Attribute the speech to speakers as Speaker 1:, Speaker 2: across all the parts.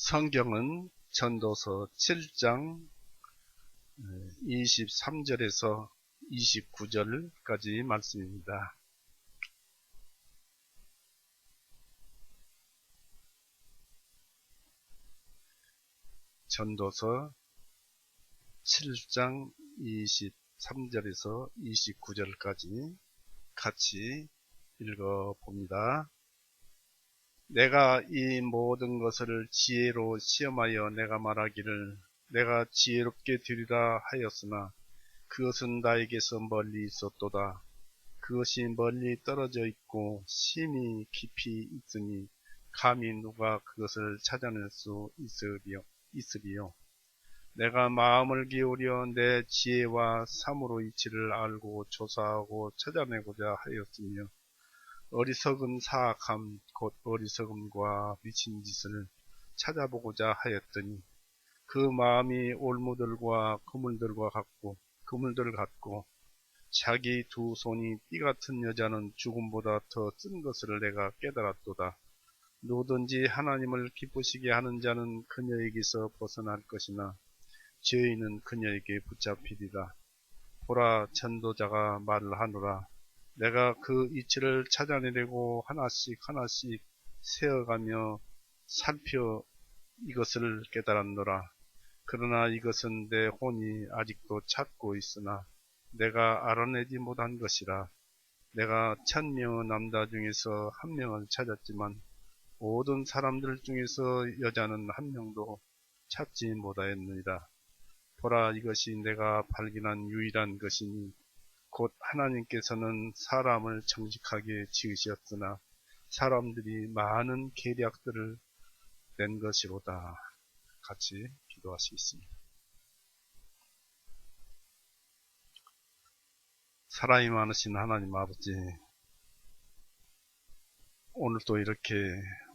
Speaker 1: 성경은 전도서 7장 23절에서 29절까지 말씀입니다. 전도서 7장 23절에서 29절까지 같이 읽어봅니다. 내가 이 모든 것을 지혜로 시험하여 내가 말하기를 내가 지혜롭게 되리라 하였으나 그것은 나에게서 멀리 있었도다. 그것이 멀리 떨어져 있고 심히 깊이 있으니 감히 누가 그것을 찾아낼 수 있으리요. 내가 마음을 기울여 내 지혜와 사무로 이치를 알고 조사하고 찾아내고자 하였으며 어리석은 사악함 곧 어리석음과 미친 짓을 찾아보고자 하였더니 그 마음이 올무들과 그물들 같고 자기 두 손이 띠 같은 여자는 죽음보다 더 쓴 것을 내가 깨달았도다. 누구든지 하나님을 기쁘시게 하는 자는 그녀에게서 벗어날 것이나 죄인은 그녀에게 붙잡히리라. 보라, 전도자가 말을 하노라. 내가 그 이치를 찾아내려고 하나씩 세어가며 살펴 이것을 깨달았노라. 그러나 이것은 내 혼이 아직도 찾고 있으나 내가 알아내지 못한 것이라. 내가 1000명의 남자 중에서 1명을 찾았지만 모든 사람들 중에서 여자는 1명도 찾지 못하였느니라. 보라, 이것이 내가 발견한 유일한 것이니 곧 하나님께서는 사람을 정직하게 지으셨으나 사람들이 많은 계략들을 낸 것이로다. 같이 기도하시겠습니다. 사랑이 많으신 하나님 아버지, 오늘도 이렇게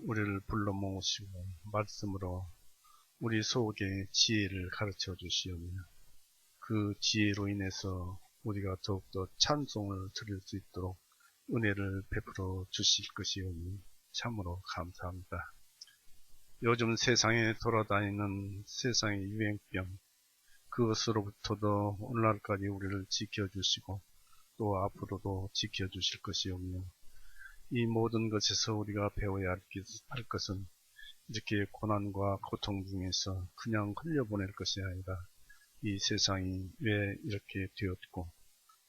Speaker 1: 우리를 불러 모으시고 말씀으로 우리 속에 지혜를 가르쳐 주시오며 그 지혜로 인해서 우리가 더욱더 찬송을 드릴 수 있도록 은혜를 베풀어 주실 것이오니 참으로 감사합니다. 요즘 세상에 돌아다니는 세상의 유행병, 그것으로부터도 오늘날까지 우리를 지켜주시고 또 앞으로도 지켜주실 것이오며 이 모든 것에서 우리가 배워야 할 것은 이렇게 고난과 고통 중에서 그냥 흘려보낼 것이 아니라 이 세상이 왜 이렇게 되었고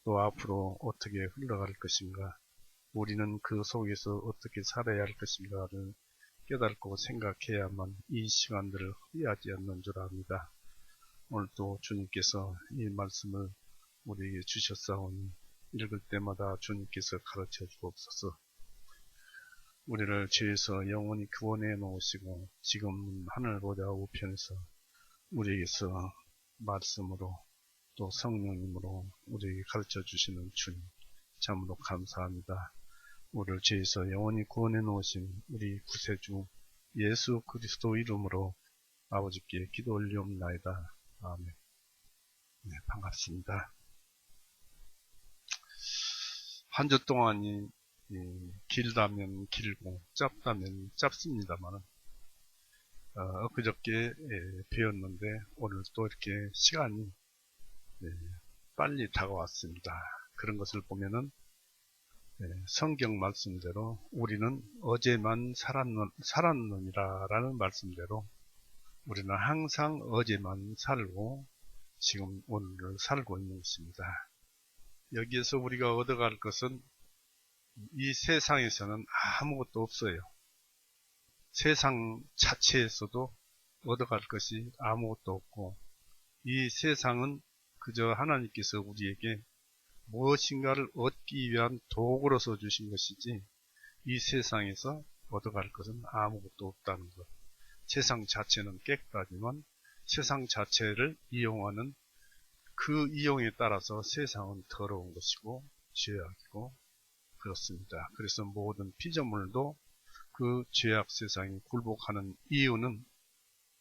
Speaker 1: 또 앞으로 어떻게 흘러갈 것인가, 우리는 그 속에서 어떻게 살아야 할 것인가를 깨닫고 생각해야만 이 시간들을 후회하지 않는 줄 압니다. 오늘도 주님께서 이 말씀을 우리에게 주셨사오니 읽을 때마다 주님께서 가르쳐 주옵소서. 우리를 죄에서 영원히 구원해 놓으시고 지금 하늘 보좌 우편에서 우리에게서 말씀으로 또 성령님으로 우리에게 가르쳐 주시는 주님, 참으로 감사합니다. 우리를 죄에서 영원히 구원해 놓으신 우리 구세주 예수 그리스도 이름으로 아버지께 기도 올리옵나이다. 아멘. 네, 반갑습니다. 한 주 동안이 길다면 길고 짧다면 짧습니다만 엊그저께 배웠는데 오늘 또 이렇게 시간이 빨리 다가왔습니다. 그런 것을 보면은 성경 말씀대로 우리는 어제만 살았느니라 라는 말씀대로 우리는 항상 어제만 살고 지금 오늘을 살고 있는 것입니다. 여기에서 우리가 얻어갈 것은 이 세상에서는 아무것도 없어요. 세상 자체에서도 얻어갈 것이 아무것도 없고 이 세상은 그저 하나님께서 우리에게 무엇인가를 얻기 위한 도구로서 주신 것이지 이 세상에서 얻어갈 것은 아무것도 없다는 것. 세상 자체는 깨끗하지만 세상 자체를 이용하는 그 이용에 따라서 세상은 더러운 것이고 죄악이고 그렇습니다. 그래서 모든 피조물도 그 죄악 세상에 굴복하는 이유는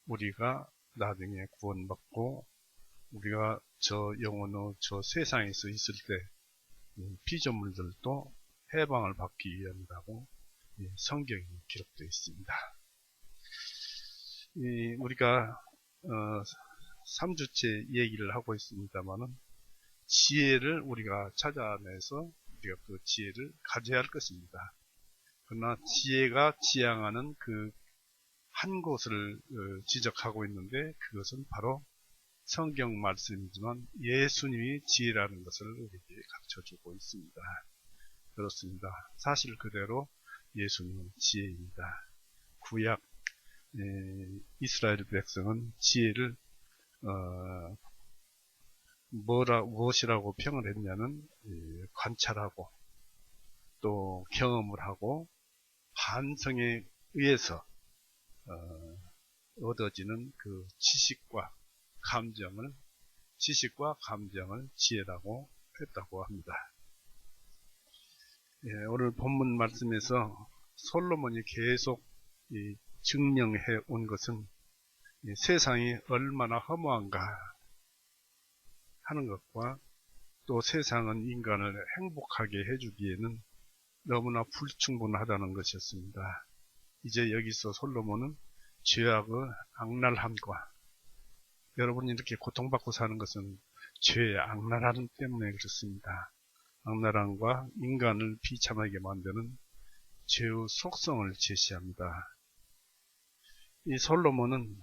Speaker 1: 우리가 나중에 구원받고 우리가 저 영혼의 저 세상에서 있을 때 피조물들도 해방을 받기 위함이라고 성경에 기록되어 있습니다. 우리가 3주째 얘기를 하고 있습니다만은 지혜를 우리가 찾아내서 우리가 그 지혜를 가져야 할 것입니다. 그러나 지혜가 지향하는 그 한 곳을 지적하고 있는데 그것은 바로 성경 말씀이지만 예수님이 지혜라는 것을 우리에게 가르쳐주고 있습니다. 그렇습니다. 사실 그대로 예수님은 지혜입니다. 구약 이스라엘 백성은 지혜를 무엇이라고 평을 했냐면 관찰하고 또 경험을 하고 반성에 의해서 얻어지는 그 지식과 감정을 지혜라고 했다고 합니다. 오늘 본문 말씀에서 솔로몬이 계속 증명해 온 것은 세상이 얼마나 허무한가 하는 것과 또 세상은 인간을 행복하게 해주기에는 너무나 불충분하다는 것이었습니다. 이제 여기서 솔로몬은 죄악의 악랄함과 여러분이 이렇게 고통받고 사는 것은 죄의 악랄함 때문에 그렇습니다. 악랄함과 인간을 비참하게 만드는 죄의 속성을 제시합니다. 이 솔로몬은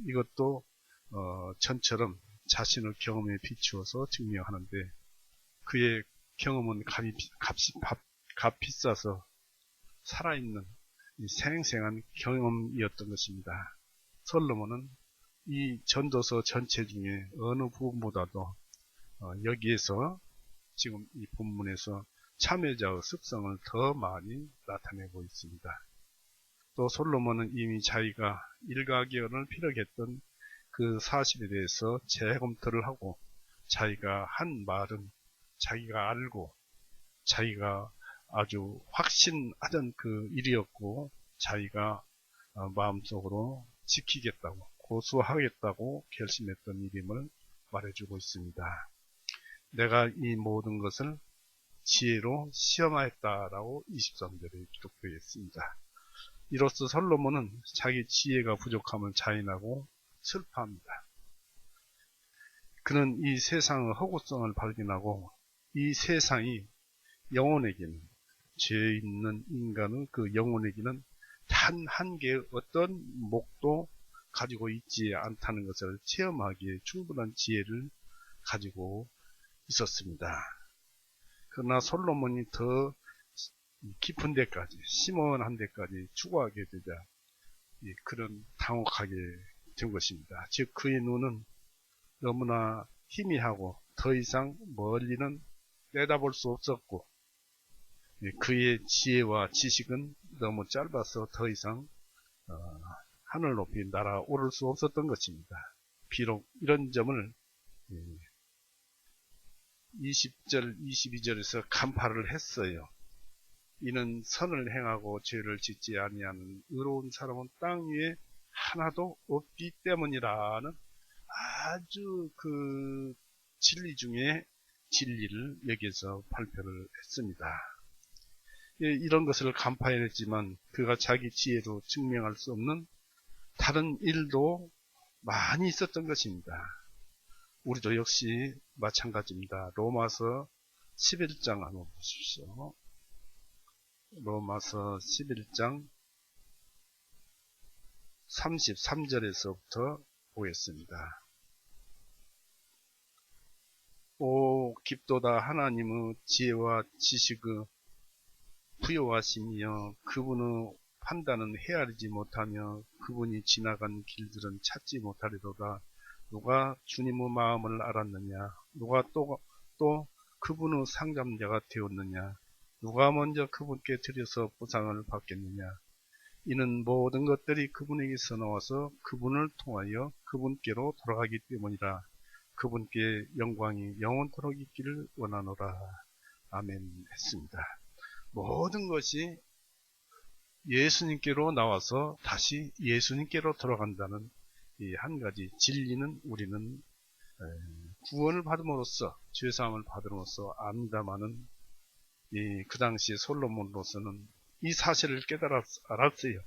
Speaker 1: 이것도 전처럼 자신의 경험에 비추어서 증명하는데 그의 경험은 값이 싸서 살아있는 생생한 경험이었던 것입니다. 솔로몬은 이 전도서 전체 중에 어느 부분보다도 여기에서 지금 이 본문에서 참여자의 습성을 더 많이 나타내고 있습니다. 또 솔로몬은 이미 자기가 일가견을 피력했던 그 사실에 대해서 재검토를 하고 자기가 한 말은 자기가 알고 자기가 아주 확신하던 그 일이었고 자기가 마음속으로 지키겠다고 고수하겠다고 결심했던 일임을 말해주고 있습니다. 내가 이 모든 것을 지혜로 시험하였다라고 23절에 기록되어 있습니다. 이로써 솔로몬은 자기 지혜가 부족함을 자인하고 슬퍼합니다. 그는 이 세상의 허구성을 발견하고 이 세상이 영혼에게는 죄 있는 인간의 그 영혼에게는 단 한 개의 어떤 목도 가지고 있지 않다는 것을 체험하기에 충분한 지혜를 가지고 있었습니다. 그러나 솔로몬이 더 깊은 데까지 심오한 데까지 추구하게 되자 그런 당혹하게 된 것입니다. 즉 그의 눈은 너무나 희미하고 더 이상 멀리는 내다볼 수 없었고 그의 지혜와 지식은 너무 짧아서 더 이상 하늘 높이 날아오를 수 없었던 것입니다. 비록 이런 점을 20절, 22절에서 간파를 했어요. 이는 선을 행하고 죄를 짓지 아니하는 의로운 사람은 땅 위에 하나도 없기 때문이라는 아주 그 진리 중에 진리를 여기서 발표를 했습니다. 이런 것을 간파해냈지만 그가 자기 지혜로 증명할 수 없는 다른 일도 많이 있었던 것입니다. 우리도 역시 마찬가지입니다. 로마서 11장 한번 보십시오. 로마서 11장 33절에서부터 보겠습니다. 오 깊도다 하나님의 지혜와 지식의 부요하시며 그분의 판단은 헤아리지 못하며 그분이 지나간 길들은 찾지 못하리로다. 누가 주님의 마음을 알았느냐? 누가 또 그분의 상담자가 되었느냐? 누가 먼저 그분께 드려서 보상을 받겠느냐? 이는 모든 것들이 그분에게서 나와서 그분을 통하여 그분께로 돌아가기 때문이라. 그분께 영광이 영원토록 있기를 원하노라. 아멘 했습니다. 모든 것이 예수님께로 나와서 다시 예수님께로 돌아간다는 이 한 가지 진리는 우리는 구원을 받음으로써 죄사함을 받음으로써 압니다마는 그 당시 솔로몬으로서는 이 사실을 알았어요.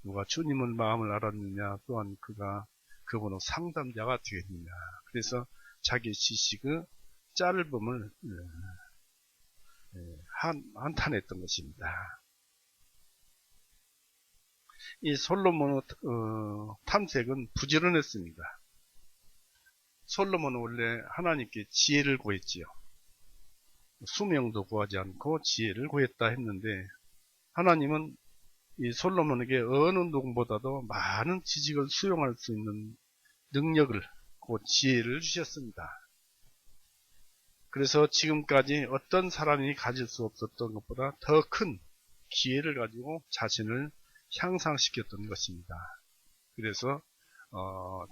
Speaker 1: 누가 주님의 마음을 알았느냐, 또한 그분은 상담자가 되겠느냐. 그래서 자기 지식의 짧음을 한탄했던 것입니다. 이 솔로몬의 탐색은 부지런했습니다. 솔로몬은 원래 하나님께 지혜를 구했지요. 수명도 구하지 않고 지혜를 구했다 했는데, 하나님은 이 솔로몬에게 어느 누구보다도 많은 지식을 수용할 수 있는 능력을, 그 지혜를 주셨습니다. 그래서 지금까지 어떤 사람이 가질 수 없었던 것보다 더 큰 기회를 가지고 자신을 향상시켰던 것입니다. 그래서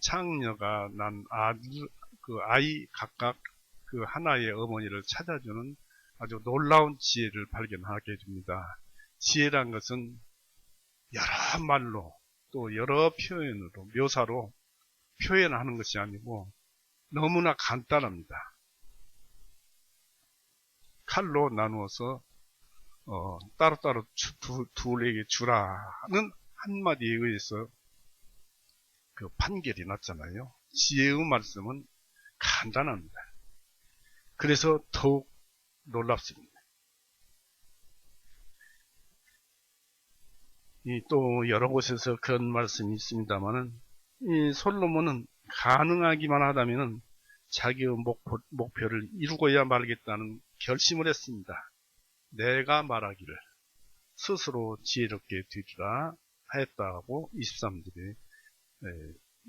Speaker 1: 창녀가 난 아이 각각 그 하나의 어머니를 찾아주는 아주 놀라운 지혜를 발견하게 됩니다. 지혜란 것은 여러 말로 또 여러 표현으로 묘사로 표현하는 것이 아니고 너무나 간단합니다. 칼로 나누어서 따로따로 둘에게 주라는 한마디에 의해서 그 판결이 났잖아요. 지혜의 말씀은 간단합니다. 그래서 더욱 놀랍습니다. 또 여러 곳에서 그런 말씀이 있습니다만은, 이 솔로몬은 가능하기만 하다면은 자기의 목표를 이루고야 말겠다는 결심을 했습니다. 내가 말하기를 스스로 지혜롭게 되리라 하였다고 23절에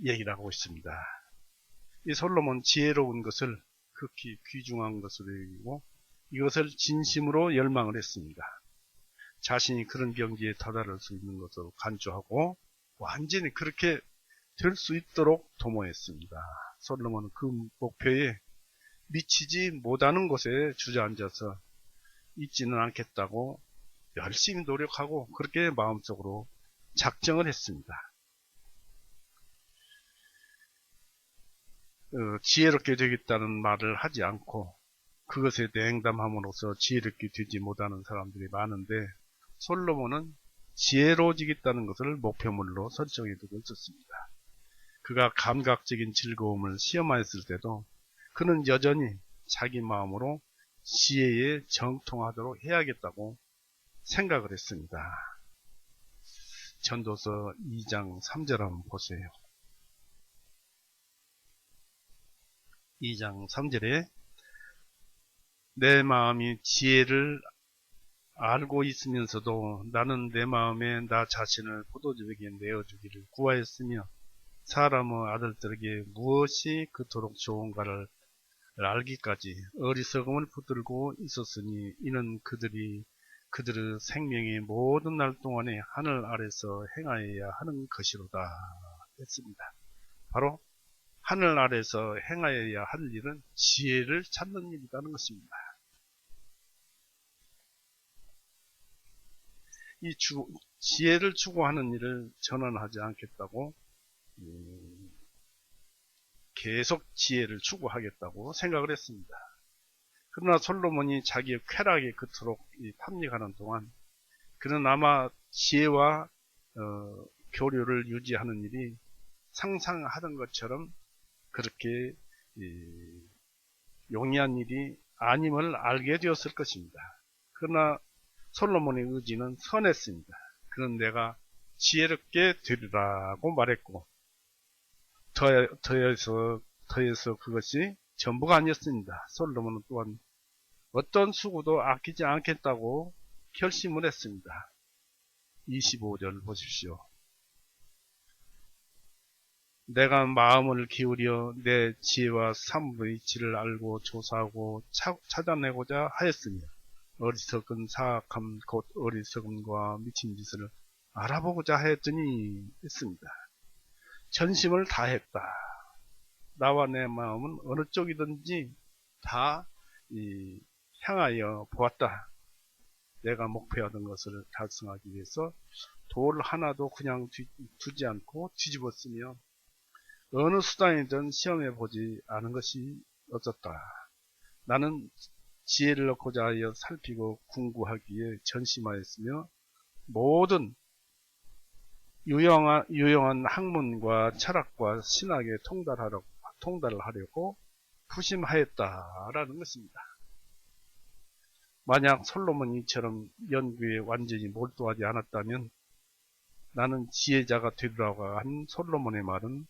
Speaker 1: 얘기를 하고 있습니다. 이 솔로몬 지혜로운 것을 극히 귀중한 것으로 여기고 이것을 진심으로 열망을 했습니다. 자신이 그런 경지에 다다를 수 있는 것으로 간주하고 완전히 그렇게 될 수 있도록 도모했습니다. 솔로몬은 그 목표에 미치지 못하는 곳에 주저앉아서 있지는 않겠다고 열심히 노력하고 그렇게 마음속으로 작정을 했습니다. 지혜롭게 되겠다는 말을 하지 않고 그것에 냉담함으로써 지혜롭게 되지 못하는 사람들이 많은데, 솔로몬은 지혜로워지겠다는 것을 목표물로 설정해 두고 있었습니다. 그가 감각적인 즐거움을 시험하였을 때도 그는 여전히 자기 마음으로 지혜에 정통하도록 해야겠다고 생각을 했습니다. 전도서 2장 3절 한번 보세요. 2장 3절에 내 마음이 지혜를 알고 있으면서도 나는 내 마음에 나 자신을 포도주에게 내어주기를 구하였으며 사람의 아들들에게 무엇이 그토록 좋은가를 알기까지 어리석음을 붙들고 있었으니 이는 그들의 생명의 모든 날 동안에 하늘 아래서 행하여야 하는 것이로다 했습니다. 바로 하늘 아래서 행하여야 할 일은 지혜를 찾는 일이라는 것입니다. 이 지혜를 추구하는 일을 전환하지 않겠다고 계속 지혜를 추구하겠다고 생각을 했습니다. 그러나 솔로몬이 자기의 쾌락에 그토록 탐닉하는 동안 그는 아마 지혜와 교류를 유지하는 일이 상상하던 것처럼 그렇게 용이한 일이 아님을 알게 되었을 것입니다. 그러나 솔로몬의 의지는 선했습니다. 그는 내가 지혜롭게 되리라고 말했고 더해서 그것이 전부가 아니었습니다. 솔로몬은 또한 어떤 수고도 아끼지 않겠다고 결심을 했습니다. 25절 보십시오. 내가 마음을 기울여 내 지혜와 삼의 이치를 알고 조사하고 찾아내고자 하였으며 어리석은 사악함 곧 어리석음과 미친 짓을 알아보고자 하였더니 했습니다. 전심을 다했다. 나와 내 마음은 어느 쪽이든지 다 향하여 보았다. 내가 목표하던 것을 달성하기 위해서 돌 하나도 그냥 두지 않고 뒤집었으며 어느 수단이든 시험해 보지 않은 것이 없었다. 나는 지혜를 얻고자 하여 살피고 궁구하기에 전심하였으며 모든 유용한 학문과 철학과 신학에 통달을 하려고 부심하였다라는 것입니다. 만약 솔로몬이 이처럼 연구에 완전히 몰두하지 않았다면 나는 지혜자가 되리라고 한 솔로몬의 말은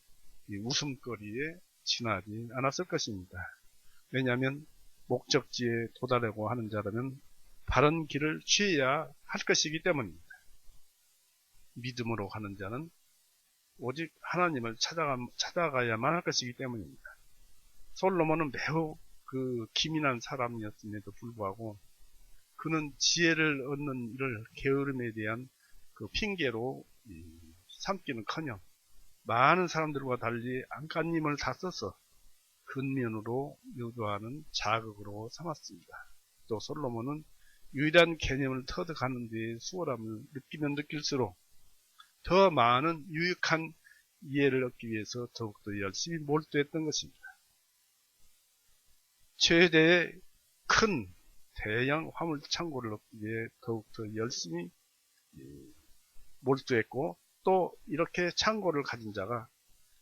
Speaker 1: 웃음거리에 지나지 않았을 것입니다. 왜냐하면 목적지에 도달하려고 하는 자라면 바른 길을 취해야 할 것이기 때문입니다. 믿음으로 가는 자는 오직 하나님을 찾아가야만 할 것이기 때문입니다. 솔로몬은 매우 기민한 사람이었음에도 불구하고 그는 지혜를 얻는 일을 게으름에 대한 핑계로 삼기는커녕 많은 사람들과 달리 안간힘을 다 써서 근면으로 유도하는 자극으로 삼았습니다. 또 솔로몬은 유일한 개념을 터득하는 데에 수월함을 느끼면 느낄수록 더 많은 유익한 이해를 얻기 위해서 더욱더 열심히 몰두했던 것입니다. 최대의 큰 대형 화물 창고를 얻기 위해 더욱더 열심히 몰두했고, 또 이렇게 창고를 가진 자가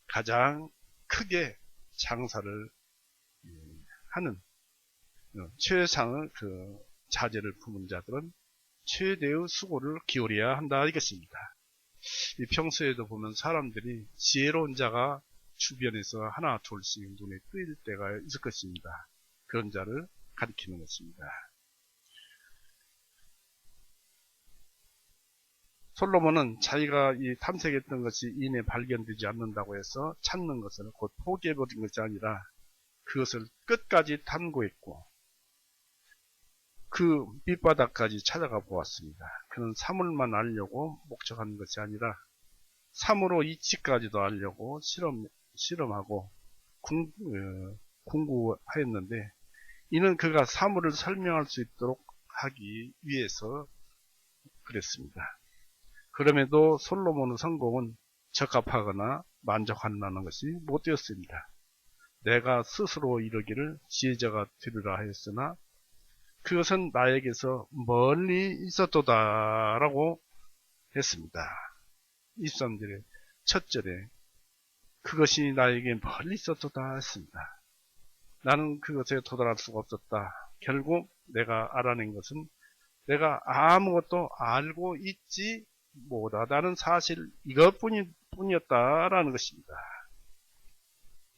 Speaker 1: 가장 크게 장사를 하는 최상의 자재를 품은 자들은 최대의 수고를 기울여야 한다 이것입니다. 평소에도 보면 사람들이 지혜로운 자가 주변에서 하나 둘씩 눈에 띄일 때가 있을 것입니다. 그런 자를 가리키는 것입니다. 솔로몬은 자기가 탐색했던 것이 이내 발견되지 않는다고 해서 찾는 것을 곧 포기해버린 것이 아니라 그것을 끝까지 탐구했고 그 밑바닥까지 찾아가 보았습니다. 그는 사물만 알려고 목적하는 것이 아니라 사물로 이치까지도 알려고 실험하고 궁구하였는데 이는 그가 사물을 설명할 수 있도록 하기 위해서 그랬습니다. 그럼에도 솔로몬의 성공은 적합하거나 만족한다는 것이 못 되었습니다. 내가 스스로 이르기를 지혜자가 되리라 하였으나 그것은 나에게서 멀리 있었도다 라고 했습니다. 23절에 첫절에 그것이 나에게 멀리 있었도다 했습니다. 나는 그것에 도달할 수가 없었다. 결국 내가 알아낸 것은 내가 아무것도 알고 있지 못하다는 사실 이것뿐이었다라는 것입니다.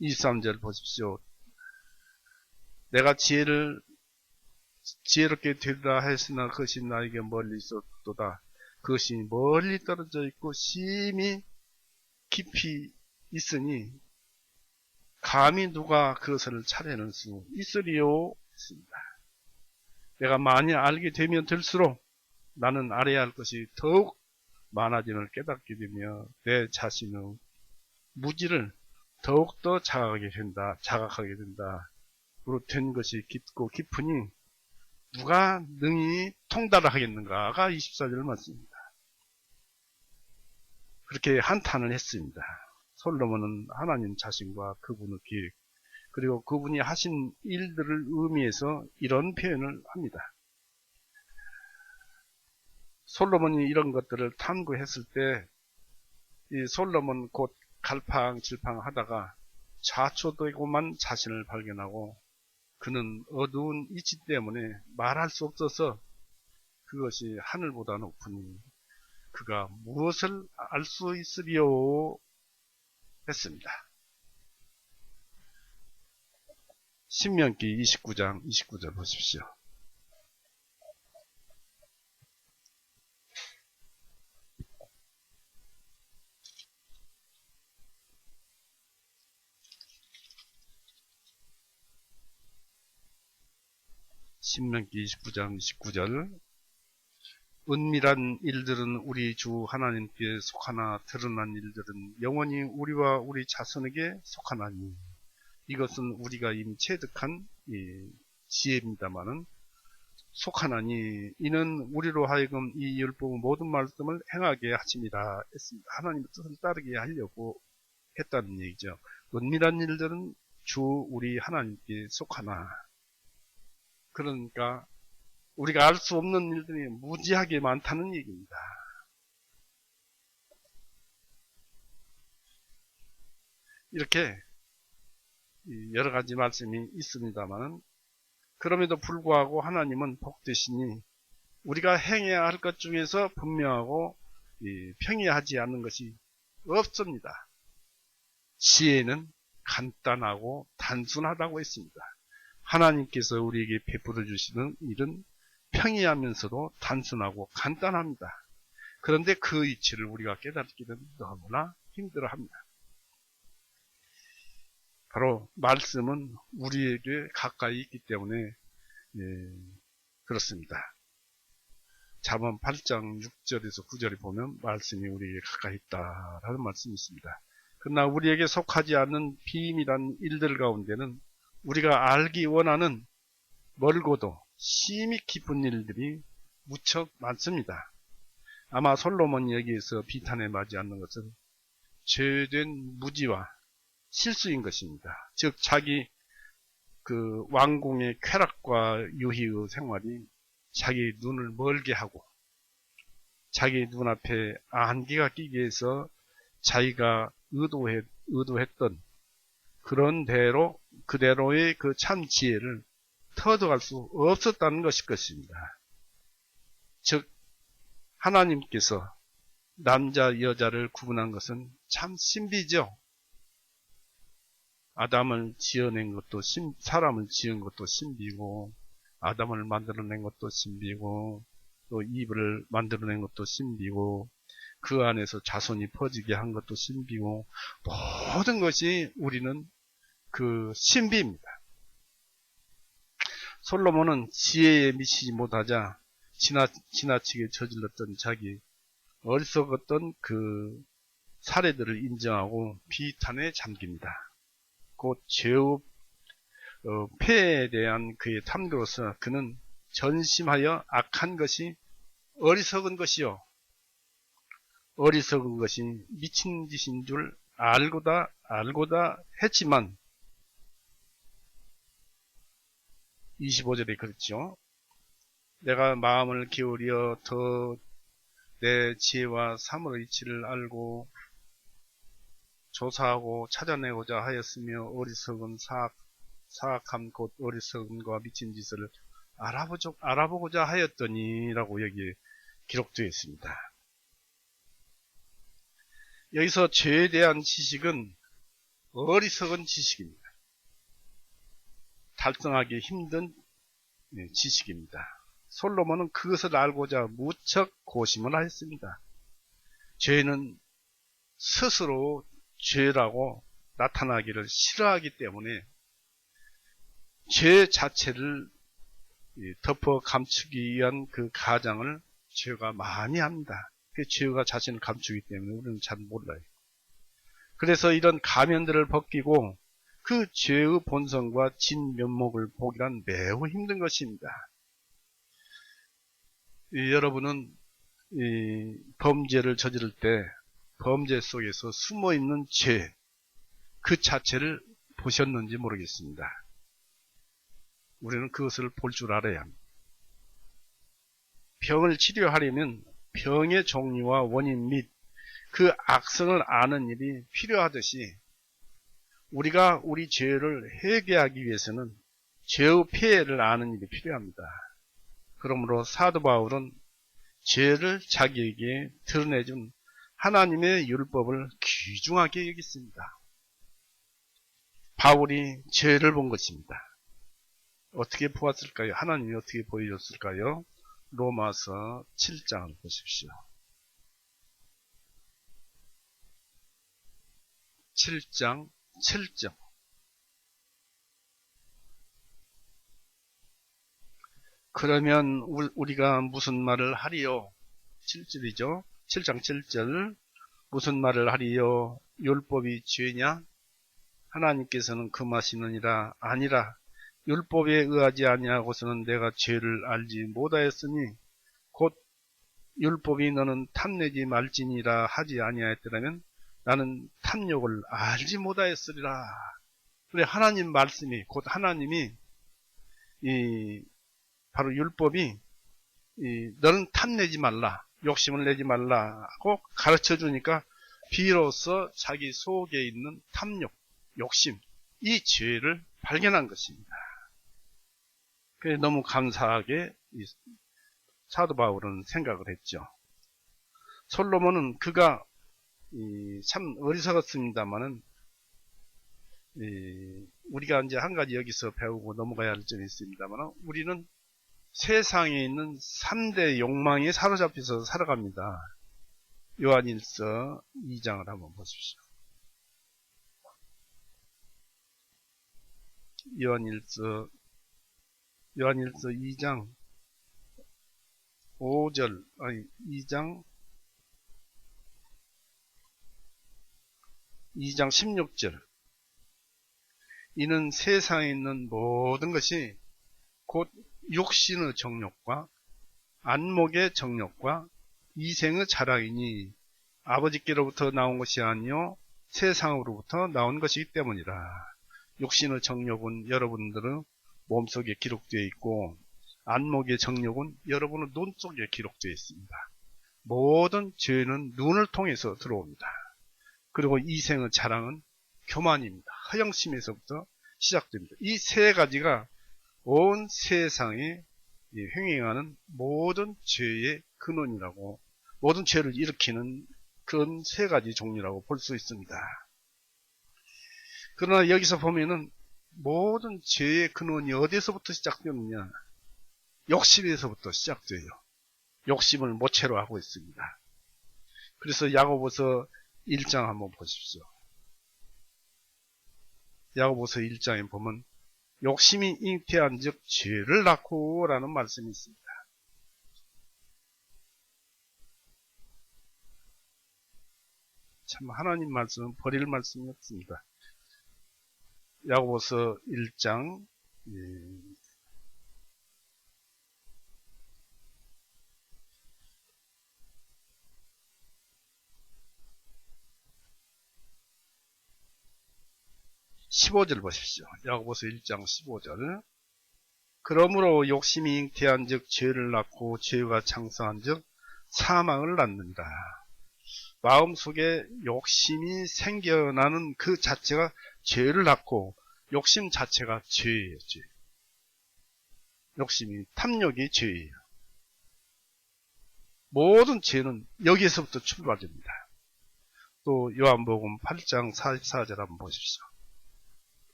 Speaker 1: 23절 보십시오. 내가 지혜롭게 되리라 하였으나 그것이 나에게 멀리 있었도다. 그것이 멀리 떨어져 있고 심히 깊이 있으니 감히 누가 그것을 차려낼 수 있으리요 했습니다. 내가 많이 알게 되면 될수록 나는 알아야 할 것이 더욱 많아짐을 깨닫게 되며 내 자신의 무지를 더욱더 자각하게 된다. 그로 된 것이 깊고 깊으니 누가 능히 통달을 하겠는가가 24절 말씀입니다. 그렇게 한탄을 했습니다. 솔로몬은 하나님 자신과 그분의 계획 그리고 그분이 하신 일들을 의미해서 이런 표현을 합니다. 솔로몬이 이런 것들을 탐구했을 때 이 솔로몬 곧 갈팡질팡 하다가 좌초되고만 자신을 발견하고 그는 어두운 이치 때문에 말할 수 없어서 그것이 하늘보다 높으니 그가 무엇을 알 수 있으리요 했습니다. 신명기 29장 29절 보십시오. 신명기 29장 29절 은밀한 일들은 우리 주 하나님께 속하나 드러난 일들은 영원히 우리와 우리 자손에게 속하나니 이것은 우리가 이미 체득한 지혜입니다마는 속하나니 이는 우리로 하여금 이 율법의 모든 말씀을 행하게 하심이라 했습니다. 하나님의 뜻을 따르게 하려고 했다는 얘기죠. 은밀한 일들은 주 우리 하나님께 속하나 그러니까 우리가 알 수 없는 일들이 무지하게 많다는 얘기입니다. 이렇게 여러 가지 말씀이 있습니다만, 그럼에도 불구하고 하나님은 복되시니 우리가 행해야 할 것 중에서 분명하고 평이하지 않는 것이 없습니다. 지혜는 간단하고 단순하다고 했습니다. 하나님께서 우리에게 베풀어 주시는 일은 평이하면서도 단순하고 간단합니다. 그런데 그 이치를 우리가 깨닫기는 너무나 힘들어합니다. 바로 말씀은 우리에게 가까이 있기 때문에 그렇습니다. 잠언 8장 6절에서 9절에 보면 말씀이 우리에게 가까이 있다라는 말씀이 있습니다. 그러나 우리에게 속하지 않는 비밀한 일들 가운데는 우리가 알기 원하는 멀고도 심히 깊은 일들이 무척 많습니다. 아마 솔로몬이 여기에서 비탄에 맞지 않는 것은 죄된 무지와 실수인 것입니다. 즉 자기 그 왕궁의 쾌락과 유희의 생활이 자기 눈을 멀게 하고 자기 눈앞에 안개가 끼게 해서 자기가 의도했던 그런 대로 그대로의 그 참 지혜를 터득할 수 없었다는 것일 것입니다. 즉 하나님께서 남자 여자를 구분한 것은 참 신비죠. 아담을 지어낸 것도 사람을 지은 것도 신비고, 아담을 만들어낸 것도 신비고, 또 이브를 만들어낸 것도 신비고, 그 안에서 자손이 퍼지게 한 것도 신비고, 모든 것이 우리는 그 신비입니다. 솔로몬은 지혜에 미치지 못하자 지나치게 저질렀던 자기 어리석었던 그 사례들을 인정하고 비탄에 잠깁니다. 곧 죄의 폐에 대한 그의 탐구로서 그는 전심하여 악한 것이 어리석은 것이요, 어리석은 것이 미친 짓인 줄 알고다 했지만 25절에 그렇죠. 내가 마음을 기울여 더 내 지혜와 사물의 이치를 알고 조사하고 찾아내고자 하였으며 어리석은 사악함 곧 어리석음과 미친 짓을 알아보고자 하였더니 라고 여기에 기록되어 있습니다. 여기서 죄에 대한 지식은 어리석은 지식입니다. 달성하기 힘든 지식입니다. 솔로몬은 그것을 알고자 무척 고심을 하였습니다. 죄는 스스로 죄라고 나타나기를 싫어하기 때문에 죄 자체를 덮어 감추기 위한 그 가장을 죄가 많이 합니다. 그 죄가 자신을 감추기 때문에 우리는 잘 몰라요. 그래서 이런 가면들을 벗기고 그 죄의 본성과 진면목을 보기란 매우 힘든 것입니다. 여러분은 범죄를 저지를 때 범죄 속에서 숨어있는 죄, 그 자체를 보셨는지 모르겠습니다. 우리는 그것을 볼 줄 알아야 합니다. 병을 치료하려면 병의 종류와 원인 및 그 악성을 아는 일이 필요하듯이 우리가 우리 죄를 회개하기 위해서는 죄의 폐해를 아는 일이 필요합니다. 그러므로 사도 바울은 죄를 자기에게 드러내준 하나님의 율법을 귀중하게 여겼습니다. 바울이 죄를 본 것입니다. 어떻게 보았을까요? 하나님이 어떻게 보여줬을까요? 로마서 7장을 보십시오. 7장 7절. 그러면 우리가 무슨 말을 하리요? 7절이죠. 7장 7절. 무슨 말을 하리요? 율법이 죄냐? 하나님께서는 금하시느니라. 아니라 율법에 의하지 아니하고서는 내가 죄를 알지 못하였으니 곧 율법이 너는 탐내지 말지니라 하지 아니하였더라면 나는 탐욕을 알지 못하였으리라. 그래, 하나님 말씀이 곧 하나님이 바로 율법이 너는 탐내지 말라, 욕심을 내지 말라고 가르쳐 주니까 비로소 자기 속에 있는 탐욕, 욕심, 이 죄를 발견한 것입니다. 그래서 너무 감사하게 사도 바울은 생각을 했죠. 솔로몬은 그가 참 어리석었습니다만은 우리가 이제 한 가지 여기서 배우고 넘어가야 할 점이 있습니다만, 우리는 세상에 있는 3대 욕망에 사로잡혀서 살아갑니다. 요한일서 2장을 한번 보십시오. 요한일서 2장 5절, 2장 16절. 이는 세상에 있는 모든 것이 곧 육신의 정욕과 안목의 정욕과 이생의 자랑이니 아버지께로부터 나온 것이 아니요 세상으로부터 나온 것이기 때문이라. 육신의 정욕은 여러분들의 몸속에 기록되어 있고, 안목의 정욕은 여러분의 눈 속에 기록되어 있습니다. 모든 죄는 눈을 통해서 들어옵니다. 그리고 이생의 자랑은 교만입니다. 허영심에서부터 시작됩니다. 이 세 가지가 온 세상에 횡행하는 모든 죄의 근원이라고, 모든 죄를 일으키는 그런 세 가지 종류라고 볼 수 있습니다. 그러나 여기서 보면은 모든 죄의 근원이 어디서부터 시작되느냐? 욕심에서부터 시작돼요. 욕심을 모체로 하고 있습니다. 그래서 야고보서 1장 한번 보십시오. 야고보서 1장에 보면 욕심이 잉태한 즉 죄를 낳고 라는 말씀이 있습니다. 참 하나님 말씀은 버릴 말씀이 없습니다. 야고보서 1장 15절 보십시오. 야고보서 1장 15절. 그러므로 욕심이 잉태한 즉 죄를 낳고 죄가 창성한 즉 사망을 낳는다. 마음속에 욕심이 생겨나는 그 자체가 죄를 낳고, 욕심 자체가 죄예요. 죄. 욕심이, 탐욕이 죄예요. 모든 죄는 여기에서부터 출발됩니다. 또 요한복음 8장 44절 한번 보십시오.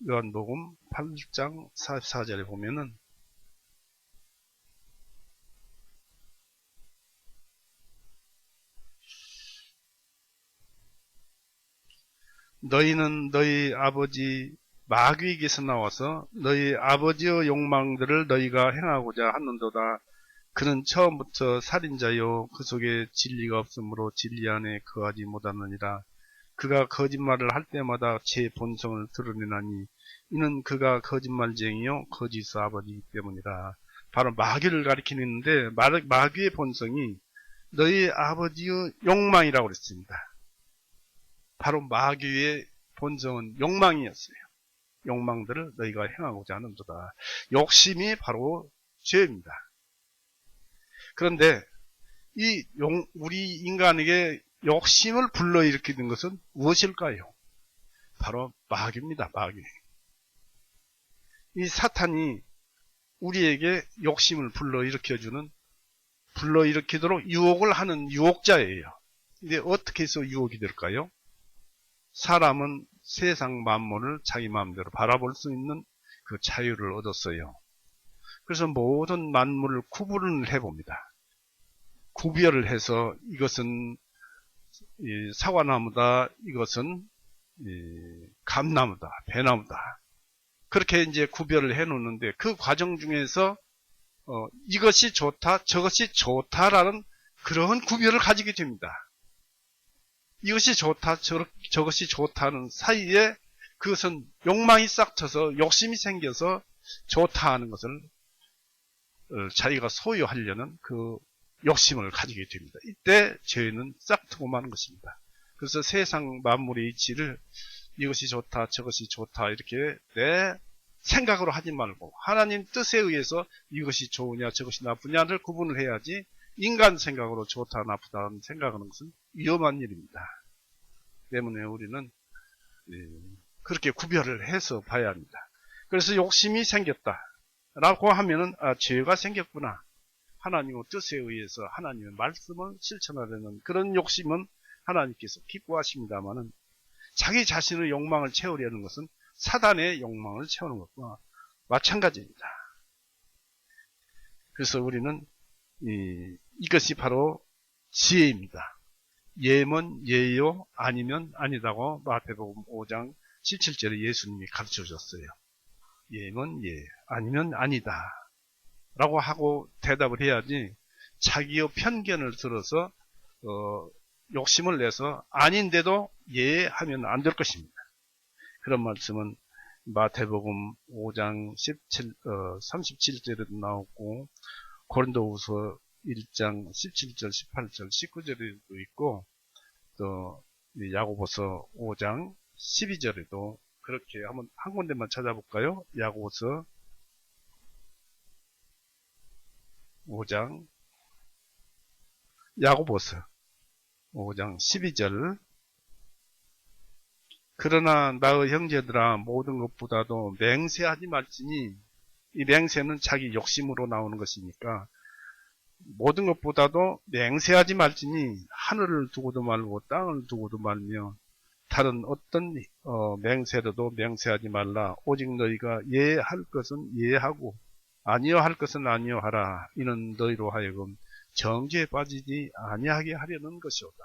Speaker 1: 요한복음 8장 44절에 보면은 너희는 너희 아버지 마귀에게서 나와서 너희 아버지의 욕망들을 너희가 행하고자 하는도다. 그는 처음부터 살인자요 그 속에 진리가 없으므로 진리 안에 거하지 못하느니라. 그가 거짓말을 할 때마다 제 본성을 드러내나니 이는 그가 거짓말쟁이요 거짓의 아버지이기 때문이라. 바로 마귀를 가리키는데, 마귀의 본성이 너희 아버지의 욕망이라고 그랬습니다. 바로 마귀의 본성은 욕망이었어요. 욕망들을 너희가 행하고자 하는도다. 욕심이 바로 죄입니다. 그런데 우리 인간에게 욕심을 불러일으키는 것은 무엇일까요? 바로 마귀입니다. 마귀. 이 사탄이 우리에게 욕심을 불러일으키도록 유혹을 하는 유혹자예요. 근데 어떻게 해서 유혹이 될까요? 사람은 세상 만물을 자기 마음대로 바라볼 수 있는 그 자유를 얻었어요. 그래서 모든 만물을 구분을 해봅니다. 구별을 해서 이것은 사과나무다, 이것은 감나무다, 배나무다. 그렇게 이제 구별을 해 놓는데, 그 과정 중에서 이것이 좋다, 저것이 좋다라는 그런 구별을 가지게 됩니다. 이것이 좋다, 저것이 좋다는 사이에 그것은 욕망이 싹 터서 욕심이 생겨서 좋다 하는 것을 자기가 소유하려는 그 욕심을 가지게 됩니다. 이때 죄는 싹 트고 마는 것입니다. 그래서 세상 만물의 이치를 이것이 좋다, 저것이 좋다 이렇게 내 생각으로 하지 말고 하나님 뜻에 의해서 이것이 좋으냐 저것이 나쁘냐를 구분을 해야지, 인간 생각으로 좋다 나쁘다 생각하는 것은 위험한 일입니다. 때문에 우리는 그렇게 구별을 해서 봐야 합니다. 그래서 욕심이 생겼다 라고 하면은 죄가 생겼구나. 하나님의 뜻에 의해서 하나님의 말씀을 실천하려는 그런 욕심은 하나님께서 기뻐하십니다마는 자기 자신의 욕망을 채우려는 것은 사단의 욕망을 채우는 것과 마찬가지입니다. 그래서 우리는 이것이 바로 지혜입니다. 예면 예요, 아니면 아니다고 마태복음 5장 17절에 예수님이 가르쳐 주셨어요. 예면 예, 아니면 아니다 라고 하고 대답을 해야지 자기의 편견을 들어서 욕심을 내서 아닌데도 예 하면 안 될 것입니다. 그런 말씀은 마태복음 5장 37절에도 나오고 고린도후서 1장 17절, 18절, 19절에도 있고 또 야고보서 5장 12절에도 그렇게 한번 한 군데만 찾아볼까요? 야고보서 5장 12절 그러나 나의 형제들아 모든 것보다도 맹세하지 말지니 이 맹세는 자기 욕심으로 나오는 것이니까 모든 것보다도 맹세하지 말지니 하늘을 두고도 말고 땅을 두고도 말며 다른 어떤 맹세로도 맹세하지 말라. 오직 너희가 예할 것은 예하고 아니요 할 것은 아니요 하라. 이는 너희로 하여금 정죄에 빠지지 아니하게 하려는 것이오다.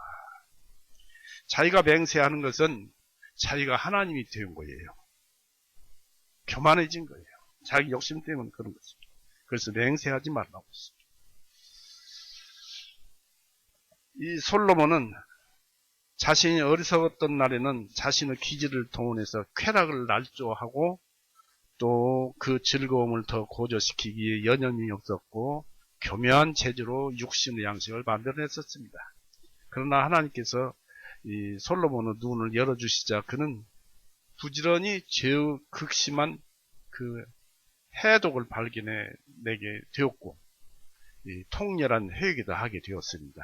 Speaker 1: 자기가 맹세하는 것은 자기가 하나님이 된 거예요. 교만해진 거예요. 자기 욕심 때문에 그런 것입니다. 그래서 맹세하지 말라고 했습니다. 이 솔로몬은 자신이 어리석었던 날에는 자신의 기질을 동원해서 쾌락을 날조하고 또 그 즐거움을 더 고조시키기 위해 여념이 없었고 교묘한 재주로 육신의 양식을 만들어냈었습니다. 그러나 하나님께서 이 솔로몬의 눈을 열어주시자 그는 부지런히 죄의 극심한 그 해독을 발견해내게 되었고 통렬한 회개도 하게 되었습니다.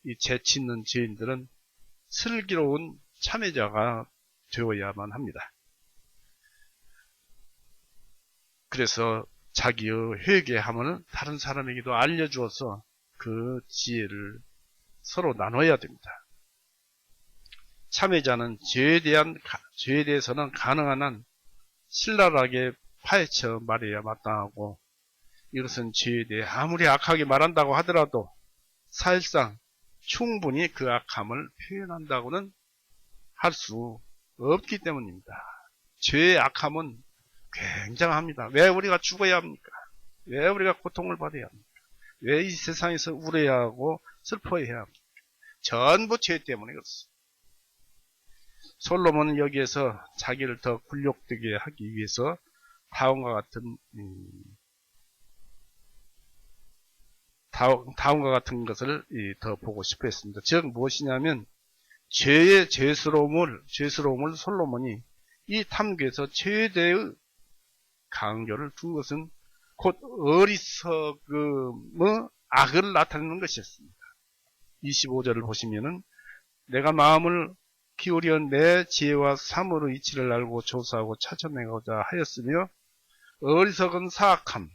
Speaker 1: 이 재치 있는 죄인들은 슬기로운 참회자가 되어야만 합니다. 그래서 자기의 회개함을 다른 사람에게도 알려주어서 그 지혜를 서로 나눠야 됩니다. 참회자는 죄에 대해서는 가능한 한 신랄하게 파헤쳐 말해야 마땅하고 이것은 죄에 대해 아무리 악하게 말한다고 하더라도 사실상 충분히 그 악함을 표현한다고는 할 수 없기 때문입니다. 죄의 악함은 굉장합니다. 왜 우리가 죽어야 합니까? 왜 우리가 고통을 받아야 합니까? 왜 이 세상에서 울어야 하고 슬퍼해야 합니까? 전부 죄 때문에 그렇습니다. 솔로몬은 여기에서 자기를 더 굴욕되게 하기 위해서 다음과 같은 것을 더 보고 싶어 했습니다. 즉 무엇이냐면 죄의 죄스러움을 솔로몬이 이 탐구에서 최대의 강조를 둔 것은 곧 어리석음의 악을 나타내는 것이었습니다. 25절을 보시면은 내가 마음을 기울여 내 지혜와 사물의 이치를 알고 조사하고 찾아내고자 하였으며 어리석은 사악함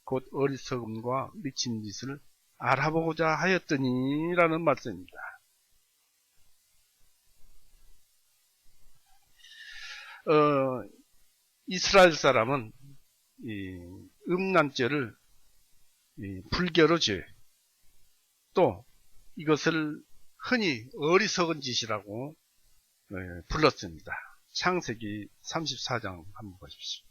Speaker 1: 곧 어리석음과 미친 짓을 알아보고자 하였더니 라는 말씀입니다. 이스라엘 사람은 음란죄를 불결의 죄 또 이것을 흔히 어리석은 짓이라고 불렀습니다. 창세기 34장 한번 보십시오.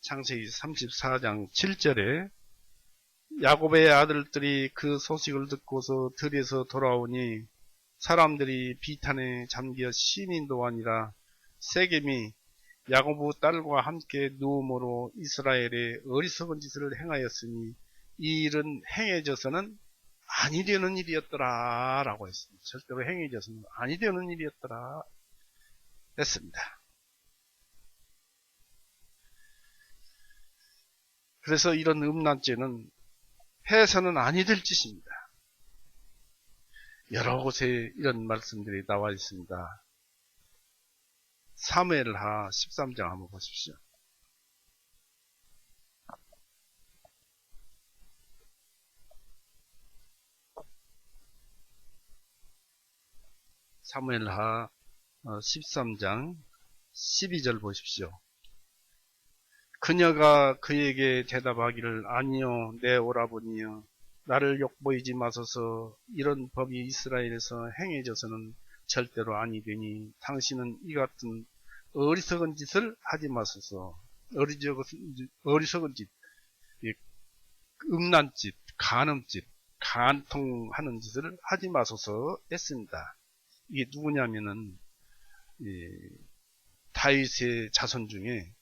Speaker 1: 창세기 34장 7절에 야곱의 아들들이 그 소식을 듣고서 들에서 돌아오니 사람들이 비탄에 잠겨 시민도 아니라 세겜이 야곱의 딸과 함께 누움으로 이스라엘의 어리석은 짓을 행하였으니 이 일은 행해져서는 아니 되는 일이었더라 라고 했습니다. 절대로 행해져서는 아니 되는 일이었더라 했습니다. 그래서 이런 음란죄는 해서는 아니 될 짓입니다. 여러 곳에 이런 말씀들이 나와 있습니다. 사무엘하 13장 한번 보십시오. 사무엘하 13장 12절 보십시오. 그녀가 그에게 대답하기를 아니요 내 오라버니여 나를 욕보이지 마소서 이런 법이 이스라엘에서 행해져서는 절대로 아니 되니 당신은 이 같은 어리석은 짓을 하지 마소서. 어리석은 짓, 음란짓, 간음짓, 간통하는 짓을 하지 마소서 했습니다. 이게 누구냐면은 다윗의 자손 중에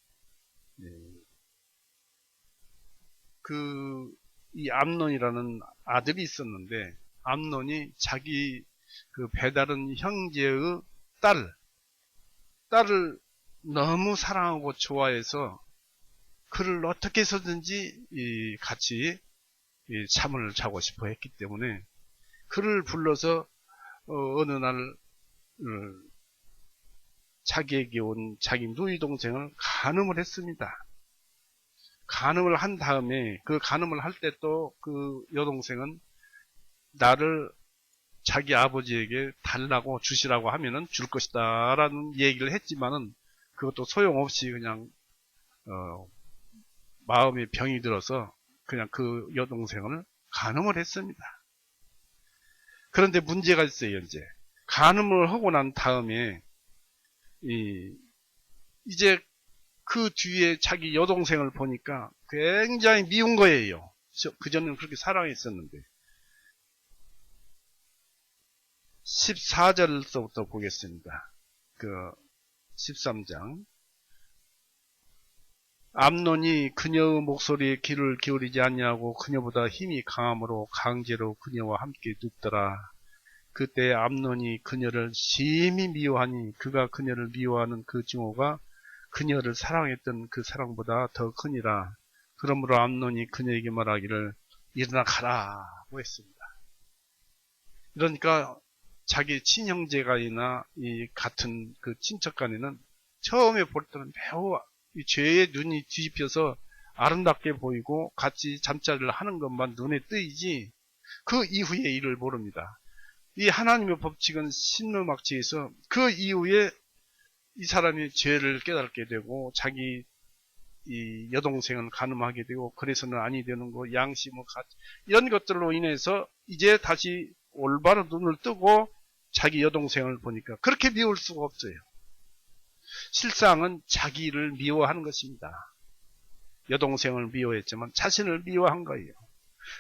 Speaker 1: 이 암논이라는 아들이 있었는데 암논이 자기 그 배다른 형제의 딸을 너무 사랑하고 좋아해서 그를 어떻게 해서든지 같이 잠을 자고 싶어 했기 때문에 그를 불러서 어느 날 자기에게 온 자기 누이 동생을 간음을 했습니다. 간음을 한 다음에 그 간음을 할 때 또 그 여동생은 나를 자기 아버지에게 달라고 주시라고 하면은 줄 것이다 라는 얘기를 했지만은 그것도 소용없이 그냥 마음에 병이 들어서 그냥 그 여동생을 간음을 했습니다. 그런데 문제가 있어요. 이제 간음을 하고 난 다음에 이제 그 뒤에 자기 여동생을 보니까 굉장히 미운 거예요. 그전에는 그렇게 사랑했었는데 14절부터 보겠습니다. 그 13장 암논이 그녀의 목소리에 귀를 기울이지 아니하고 그녀보다 힘이 강함으로 강제로 그녀와 함께 눕더라. 그때 암논이 그녀를 심히 미워하니 그가 그녀를 미워하는 그 증오가 그녀를 사랑했던 그 사랑보다 더 크니라. 그러므로 암논이 그녀에게 말하기를 일어나 가라고 했습니다. 그러니까 자기 친형제간이나 이 같은 그 친척 간에는 처음에 볼 때는 매우 이 죄의 눈이 뒤집혀서 아름답게 보이고 같이 잠자리를 하는 것만 눈에 띄지 그 이후의 일을 모릅니다. 이 하나님의 법칙은 신묘막치에서 그 이후에 이 사람이 죄를 깨닫게 되고 자기 이 여동생을 간음하게 되고 그래서는 아니 되는 거 양심을 이런 것들로 인해서 이제 다시 올바른 눈을 뜨고 자기 여동생을 보니까 그렇게 미울 수가 없어요. 실상은 자기를 미워하는 것입니다. 여동생을 미워했지만 자신을 미워한 거예요.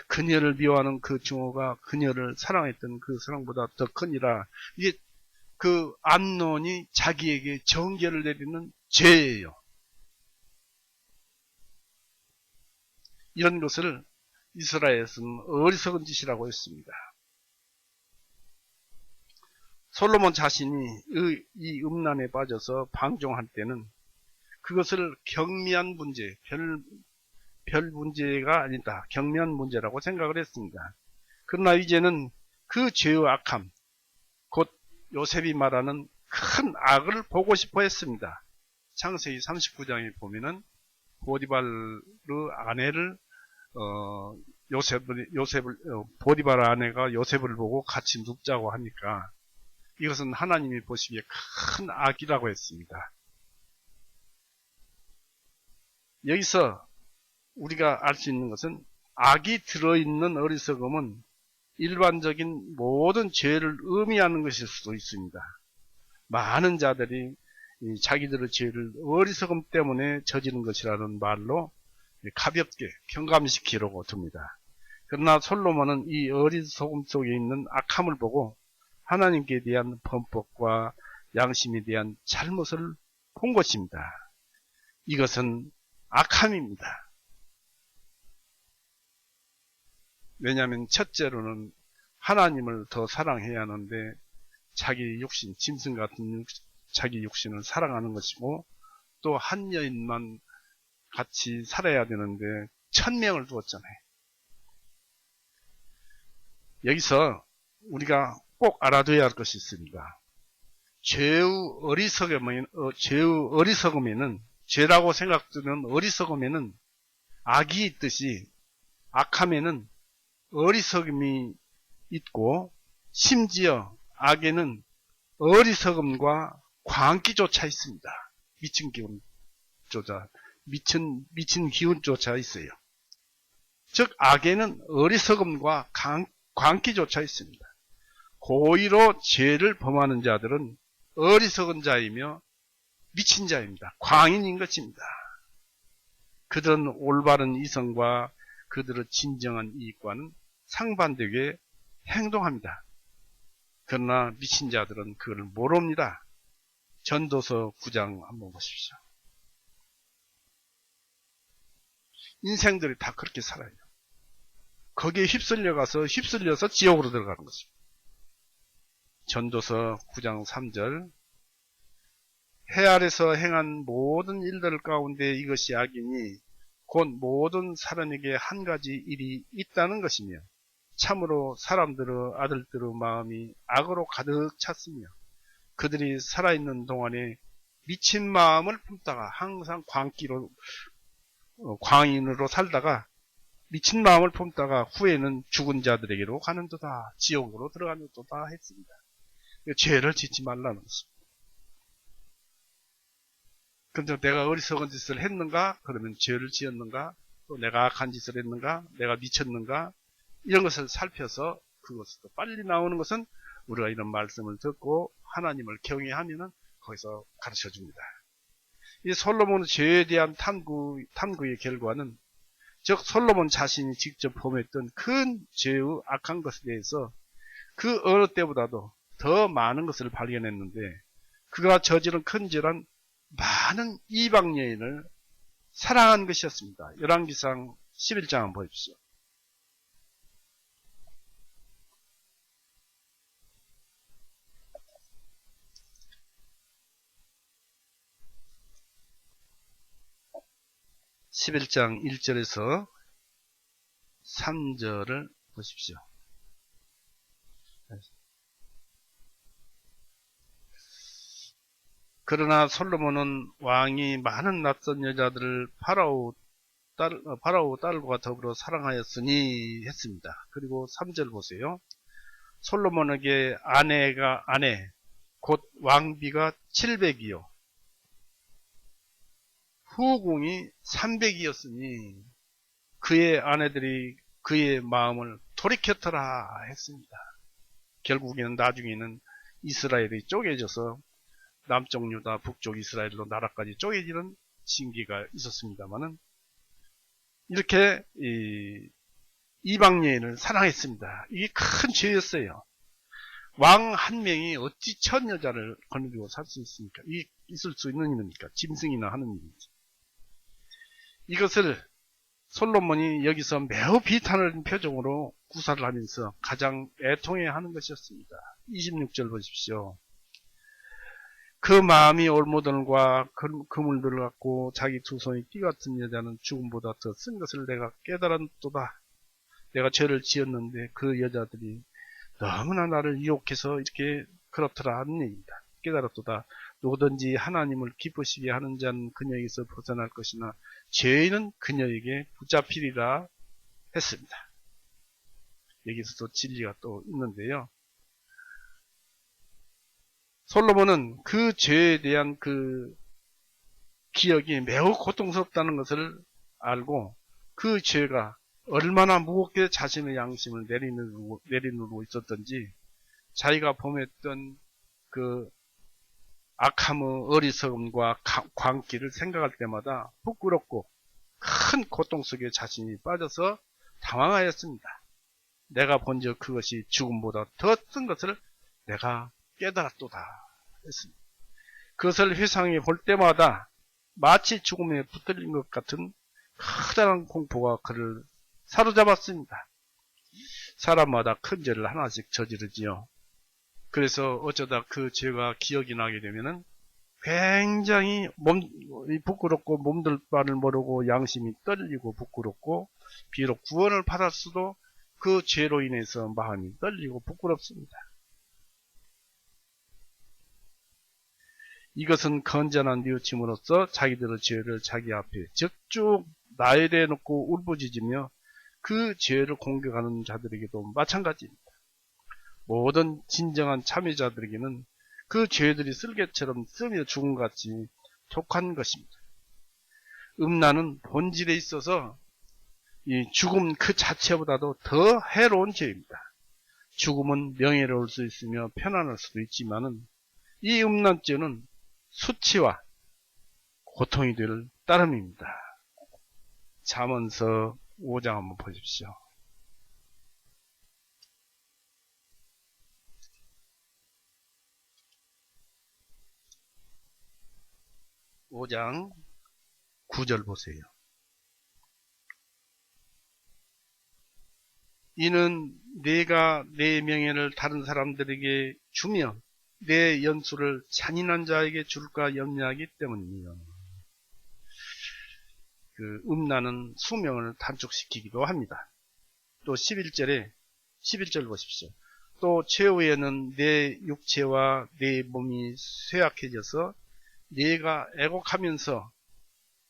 Speaker 1: 그녀를 미워하는 그 증오가 그녀를 사랑했던 그 사랑보다 더 크니라. 이게 그 암논이 자기에게 정죄를 내리는 죄예요. 이런 것을 이스라엘에서는 어리석은 짓이라고 했습니다. 솔로몬 자신이 이 음란에 빠져서 방종할 때는 그것을 경미한 문제, 별 문제가 아니다. 경미한 문제라고 생각을 했습니다. 그러나 이제는 그 죄의 악함, 곧 요셉이 말하는 큰 악을 보고 싶어 했습니다. 창세기 39장에 보면은 보디발의 아내를 보디발 아내가 요셉을 보고 같이 눕자고 하니까 이것은 하나님이 보시기에 큰 악이라고 했습니다. 여기서 우리가 알 수 있는 것은 악이 들어있는 어리석음은 일반적인 모든 죄를 의미하는 것일 수도 있습니다. 많은 자들이 자기들의 죄를 어리석음 때문에 저지른 것이라는 말로 가볍게 경감시키려고 듭니다. 그러나 솔로몬은 이 어리석음 속에 있는 악함을 보고 하나님께 대한 범법과 양심에 대한 잘못을 본 것입니다. 이것은 악함입니다. 왜냐하면 첫째로는 하나님을 더 사랑해야 하는데 자기 육신, 짐승 같은 자기 육신을 사랑하는 것이고, 또 한 여인만 같이 살아야 되는데 1000명을 두었잖아요. 여기서 우리가 꼭 알아둬야 할 것이 있습니다. 죄의 어리석음에는, 죄라고 생각되는 어리석음에는 악이 있듯이 악함에는 어리석음이 있고, 심지어 악에는 어리석음과 광기조차 있습니다. 미친 기운조차 있어요. 즉 악에는 어리석음과 광기조차 있습니다. 고의로 죄를 범하는 자들은 어리석은 자이며 미친 자입니다. 광인인 것입니다. 그들은 올바른 이성과 그들의 진정한 이익과는 상반되게 행동합니다. 그러나 미친 자들은 그걸 모릅니다. 전도서 9장 한번 보십시오. 인생들이 다 그렇게 살아요. 거기에 휩쓸려서 지옥으로 들어가는 것입니다. 전도서 9장 3절, 해 아래서 행한 모든 일들 가운데 이것이 악이니 곧 모든 사람에게 한 가지 일이 있다는 것이며 참으로 사람들의 아들들의 마음이 악으로 가득 찼으며 그들이 살아있는 동안에 미친 마음을 품다가 항상 광인으로 살다가 미친 마음을 품다가 후에는 죽은 자들에게로 가는도다, 지옥으로 들어가는도다 했습니다. 죄를 짓지 말라는 것입니다. 그런데 내가 어리석은 짓을 했는가? 그러면 죄를 지었는가? 또 내가 악한 짓을 했는가? 내가 미쳤는가? 이런 것을 살펴서 그것으로 빨리 나오는 것은 우리가 이런 말씀을 듣고 하나님을 경외하면은 거기서 가르쳐 줍니다. 이 솔로몬의 죄에 대한 탐구의 결과는, 즉 솔로몬 자신이 직접 범했던 큰 죄의 악한 것에 대해서 그 어느 때보다도 더 많은 것을 발견했는데, 그가 저지른 큰 죄란 많은 이방 여인을 사랑한 것이었습니다. 열왕기상 11장 한번 보십시오. (11장) 1절에서 3절을 보십시오. 그러나 솔로몬은 왕이 많은 낯선 여자들을 파라오 딸과 더불어 사랑하였으니 했습니다. 그리고 3절 보세요. 솔로몬에게 아내 곧 왕비가 700이요 후궁이 300이었으니 그의 아내들이 그의 마음을 돌이켰더라 했습니다. 결국에는 나중에는 이스라엘이 쪼개져서 남쪽 유다, 북쪽 이스라엘로 나라까지 쪼개지는 징계가 있었습니다만은 이렇게 이방 여인을 사랑했습니다. 이게 큰 죄였어요. 왕 한 명이 어찌 1000 여자를 거느리고 살 수 있습니까? 이게 있을 수 있는 일입니까? 짐승이나 하는 일이지. 이것을 솔로몬이 여기서 매우 비탄을 표정으로 구사를 하면서 가장 애통해하는 것이었습니다. 26절 보십시오. 그 마음이 올무들과 그물들을 갖고 자기 두 손이 띠 같은 여자는 죽음보다 더 쓴 것을 내가 깨달았도다. 내가 죄를 지었는데 그 여자들이 너무나 나를 유혹해서 이렇게 그렇더라 하는 얘기입니다. 깨달았도다. 누구든지 하나님을 기쁘시게 하는 자는 그녀에게서 벗어날 것이나 죄인은 그녀에게 붙잡히리라 했습니다. 여기서도 진리가 또 있는데요. 솔로몬은 그 죄에 대한 그 기억이 매우 고통스럽다는 것을 알고 그 죄가 얼마나 무겁게 자신의 양심을 내리누르고 있었던지 자기가 범했던 그 악함의 어리석음과 광기를 생각할 때마다 부끄럽고 큰 고통 속에 자신이 빠져서 당황하였습니다. 내가 본즉 그것이 죽음보다 더 쓴 것을 내가 깨달았도다 했습니다. 그것을 회상해 볼 때마다 마치 죽음에 붙들린 것 같은 커다란 공포가 그를 사로잡았습니다. 사람마다 큰 죄를 하나씩 저지르지요. 그래서 어쩌다 그 죄가 기억이 나게 되면은 굉장히 부끄럽고 몸둘 바를 모르고 양심이 떨리고 부끄럽고 비록 구원을 받았어도 그 죄로 인해서 마음이 떨리고 부끄럽습니다. 이것은 건전한 뉘우침으로써 자기들의 죄를 자기 앞에 적쭉 나열해 놓고 울부짖으며 그 죄를 공격하는 자들에게도 마찬가지입니다. 모든 진정한 참여자들에게는 그 죄들이 쓸개처럼 쓰며 죽음같이 족한 것입니다. 음란은 본질에 있어서 이 죽음 그 자체보다도 더 해로운 죄입니다. 죽음은 명예로울 수 있으며 편안할 수도 있지만은 이 음란죄는 수치와 고통이 될 따름입니다. 잠언서 5장 한번 보십시오. 5장 9절 보세요. 이는 내가 내 명예를 다른 사람들에게 주며 내 연수를 잔인한 자에게 줄까 염려하기 때문이며, 그 음란은 수명을 단축시키기도 합니다. 또 11절 보십시오. 또 최후에는 내 육체와 내 몸이 쇠약해져서 네가 애곡하면서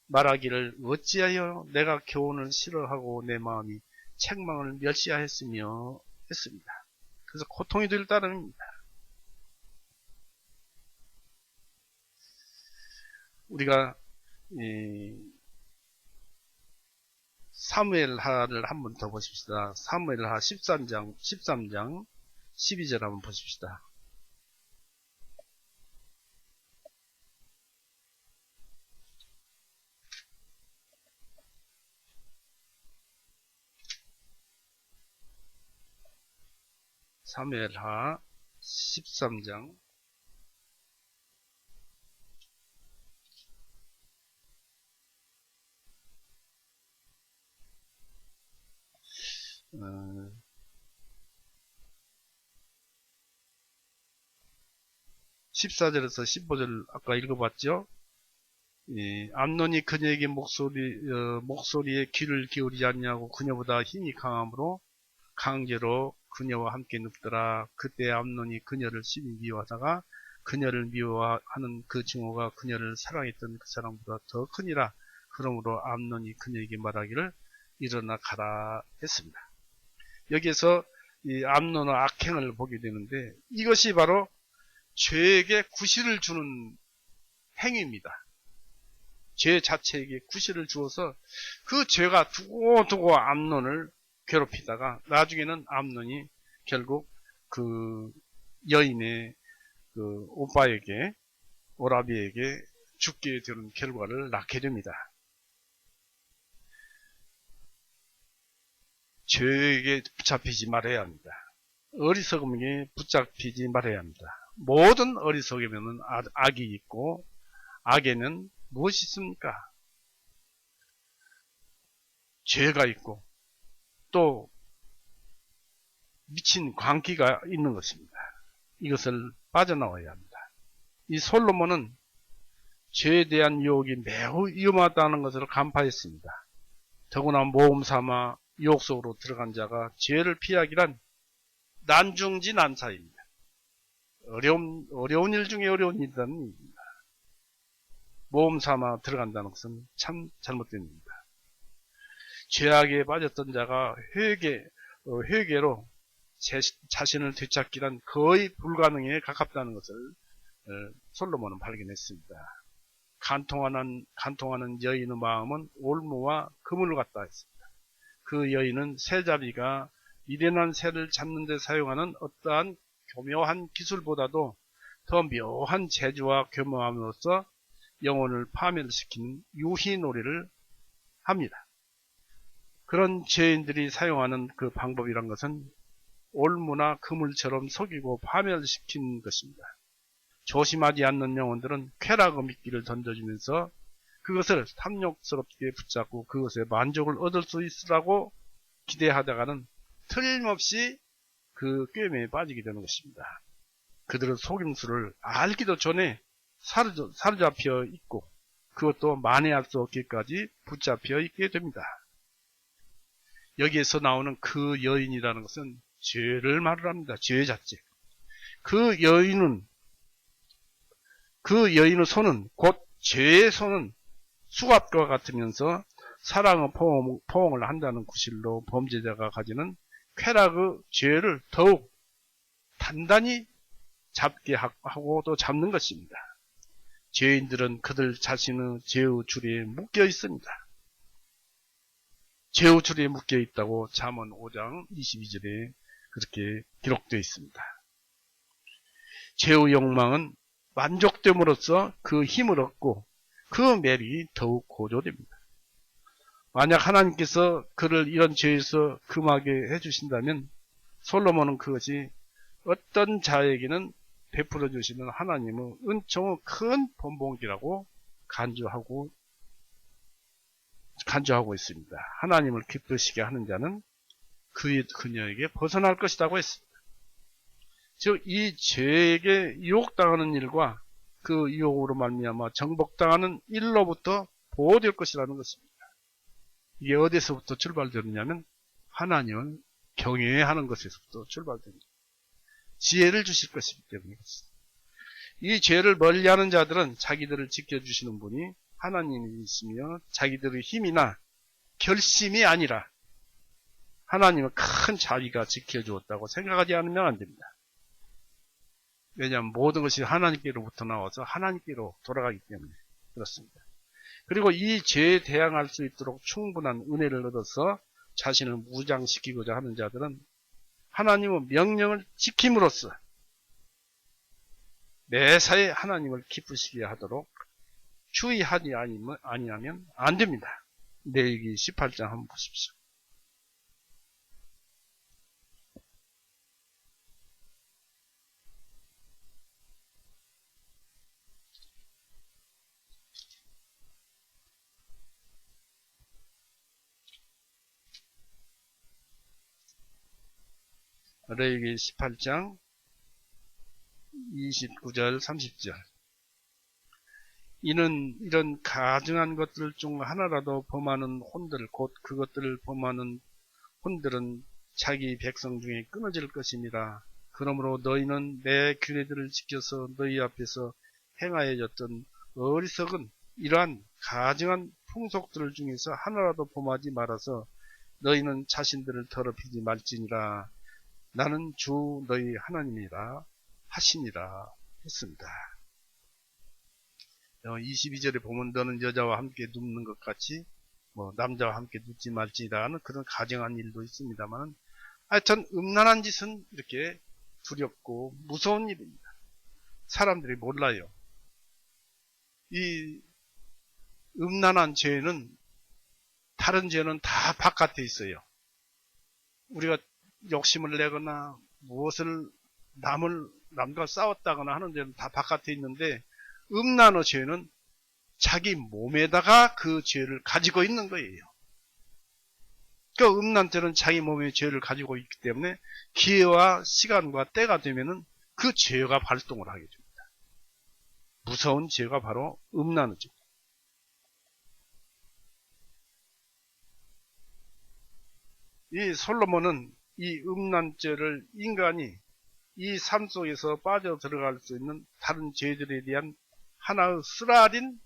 Speaker 1: 말하기를 어찌하여 내가 교훈을 싫어하고 내 마음이 책망을 멸시하였으며 했습니다. 그래서 고통이 될 따름입니다. 우리가 사무엘하를 한 번 더 보십시다. 사무엘하 13장 12절 한번 보십시다. 사무엘하 13장 14절에서 15절 아까 읽어봤죠? 암논이 그녀에게 목소리에 귀를 기울이지 않냐고 그녀보다 힘이 강함으로 강제로 그녀와 함께 눕더라. 그때 암논이 그녀를 심히 미워하다가 그녀를 미워하는 그 증오가 그녀를 사랑했던 그 사람보다 더 크니라. 그러므로 암논이 그녀에게 말하기를 일어나 가라 했습니다. 여기에서 이 암논의 악행을 보게 되는데 이것이 바로 죄에게 구실을 주는 행위입니다. 죄 자체에게 구실을 주어서 그 죄가 두고두고 암논을 괴롭히다가 나중에는 암논이 결국 그 여인의 그 오빠에게 오라비에게 죽게 되는 결과를 낳게 됩니다. 죄에게 붙잡히지 말아야 합니다. 어리석음에 붙잡히지 말아야 합니다. 모든 어리석음에는 악이 있고 악에는 무엇이 있습니까? 죄가 있고 또 미친 광기가 있는 것입니다. 이것을 빠져나와야 합니다. 이 솔로몬은 죄에 대한 유혹이 매우 위험하다는 것을 간파했습니다. 더구나 모험 삼아 유혹 속으로 들어간 자가 죄를 피하기란 난중지 난사입니다. 어려운 일 중에 어려운 일이라는 얘기입니다. 모험 삼아 들어간다는 것은 참 잘못된 일입니다. 죄악에 빠졌던 자가 회개로 자신을 되찾기란 거의 불가능에 가깝다는 것을 솔로몬은 발견했습니다. 간통하는 여인의 마음은 올무와 그물을 같다 했습니다. 그 여인은 새잡이가 미련한 새를 잡는 데 사용하는 어떠한 교묘한 기술보다도 더 묘한 재주와 교묘함으로써 영혼을 파멸시키는 유희놀이를 합니다. 그런 죄인들이 사용하는 그 방법이란 것은 올무나 그물처럼 속이고 파멸시킨 것입니다. 조심하지 않는 영혼들은 쾌락의 미끼를 던져주면서 그것을 탐욕스럽게 붙잡고 그것에 만족을 얻을 수 있으라고 기대하다가는 틀림없이 그 꾀매에 빠지게 되는 것입니다. 그들은 속임수를 알기도 전에 사로잡혀 있고 그것도 만회할 수 없기까지 붙잡혀 있게 됩니다. 여기에서 나오는 그 여인이라는 것은 죄를 말을 합니다. 죄 자체. 그 여인의 손은 곧 죄의 손은 수갑과 같으면서 사랑의 포옹을 한다는 구실로 범죄자가 가지는 쾌락의 죄를 더욱 단단히 잡게 하고 또 잡는 것입니다. 죄인들은 그들 자신의 죄의 줄에 묶여 있습니다. 죄의 줄에 묶여 있다고 잠언 5장 22절에 그렇게 기록되어 있습니다. 죄의 욕망은 만족됨으로써 그 힘을 얻고 그 매력이 더욱 고조됩니다. 만약 하나님께서 그를 이런 죄에서 금하게 해주신다면 솔로몬은 그것이 어떤 자에게는 베풀어 주시는 하나님의 은총의 큰 본봉이라고 간주하고 있습니다. 하나님을 기쁘시게 하는 자는 그녀에게 벗어날 것이라고 했습니다. 즉 이 죄에게 유혹당하는 일과 그 유혹으로 말미암아 정복당하는 일로부터 보호될 것이라는 것입니다. 이게 어디서부터 출발되느냐면 하나님을 경외하는 것에서부터 출발됩니다. 지혜를 주실 것이기 때문에 그렇습니다. 이 죄를 멀리하는 자들은 자기들을 지켜주시는 분이 하나님이시며 자기들의 힘이나 결심이 아니라 하나님의 큰 자비가 지켜주었다고 생각하지 않으면 안 됩니다. 왜냐하면 모든 것이 하나님께로부터 나와서 하나님께로 돌아가기 때문에 그렇습니다. 그리고 이 죄에 대항할 수 있도록 충분한 은혜를 얻어서 자신을 무장시키고자 하는 자들은 하나님의 명령을 지킴으로써 매사에 하나님을 기쁘시게 하도록 주의하지 아니하면 안 됩니다. 레위기 18장 한번 보십시오. 레위기 18장 29절 30절 이는 이런 가증한 것들 중 하나라도 범하는 혼들 곧 그것들을 범하는 혼들은 자기 백성 중에 끊어질 것이니라. 그러므로 너희는 내 규례들을 지켜서 너희 앞에서 행하여졌던 어리석은 이러한 가증한 풍속들 중에서 하나라도 범하지 말아서 너희는 자신들을 더럽히지 말지니라. 나는 주 너희 하나님이라 하시니라 했습니다. 22절에 보면 너는 여자와 함께 눕는 것 같이 남자와 함께 눕지 말지라는 그런 가정한 일도 있습니다만 하여튼 음란한 짓은 이렇게 두렵고 무서운 일입니다. 사람들이 몰라요. 이 음란한 죄는 다른 죄는 다 바깥에 있어요. 우리가 욕심을 내거나 무엇을 남과 싸웠다거나 하는 죄는 다 바깥에 있는데 음란의 죄는 자기 몸에다가 그 죄를 가지고 있는 거예요. 그 음란죄는 자기 몸에 죄를 가지고 있기 때문에 기회와 시간과 때가 되면은 그 죄가 발동을 하게 됩니다. 무서운 죄가 바로 음란의 죄. 이 솔로몬은 이 음란죄를 인간이 이 삶 속에서 빠져 들어갈 수 있는 다른 죄들에 대한 하나의 쓰라린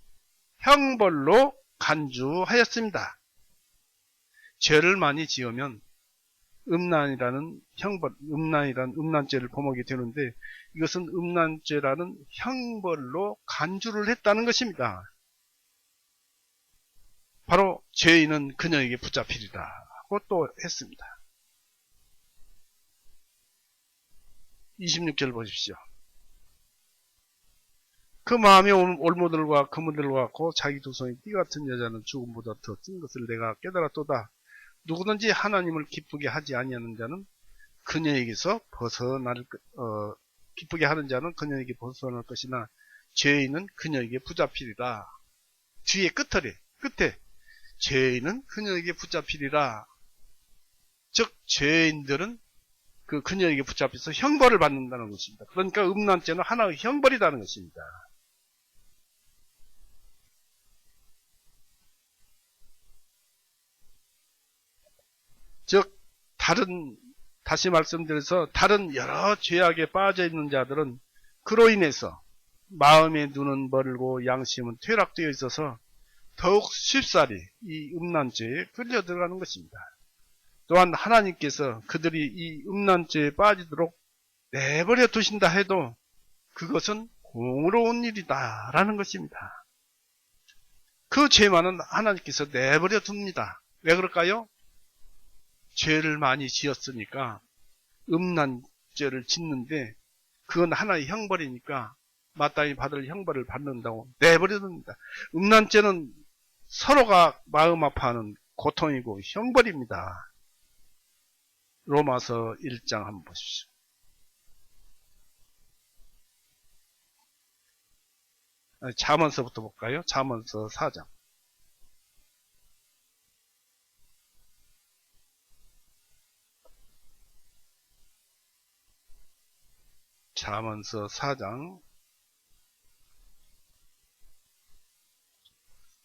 Speaker 1: 형벌로 간주하였습니다. 죄를 많이 지으면 음란이라는 음란죄를 범하게 되는데 이것은 음란죄라는 형벌로 간주를 했다는 것입니다. 바로 죄인은 그녀에게 붙잡히리라 하고 또 했습니다. 26절 보십시오. 그 마음의 올무들과 그무들과 같고 자기 두 손이 띠 같은 여자는 죽음보다 더 찐 것을 내가 깨달았도다. 누구든지 하나님을 기쁘게 하지 아니하는 자는 그녀에게서 기쁘게 하는 자는 그녀에게 벗어날 것이나 죄인은 그녀에게 붙잡히리라. 뒤에 끝에 죄인은 그녀에게 붙잡히리라. 즉 죄인들은 그 그녀에게 붙잡혀서 형벌을 받는다는 것입니다. 그러니까 음란죄는 하나의 형벌이라는 것입니다. 즉 다시 말씀드려서 다른 여러 죄악에 빠져 있는 자들은 그로 인해서 마음의 눈은 멀고 양심은 퇴락되어 있어서 더욱 쉽사리 이 음란죄에 끌려 들어가는 것입니다. 또한 하나님께서 그들이 이 음란죄에 빠지도록 내버려 두신다 해도 그것은 공의로운 일이다 라는 것입니다. 그 죄만은 하나님께서 내버려 둡니다. 왜 그럴까요? 죄를 많이 지었으니까 음란죄를 짓는데 그건 하나의 형벌이니까 마땅히 받을 형벌을 받는다고 내버려 둡니다. 음란죄는 서로가 마음 아파하는 고통이고 형벌입니다. 로마서 1장 한번 보십시오. 잠언서부터 볼까요? 잠언서 4장. 잠언서 4장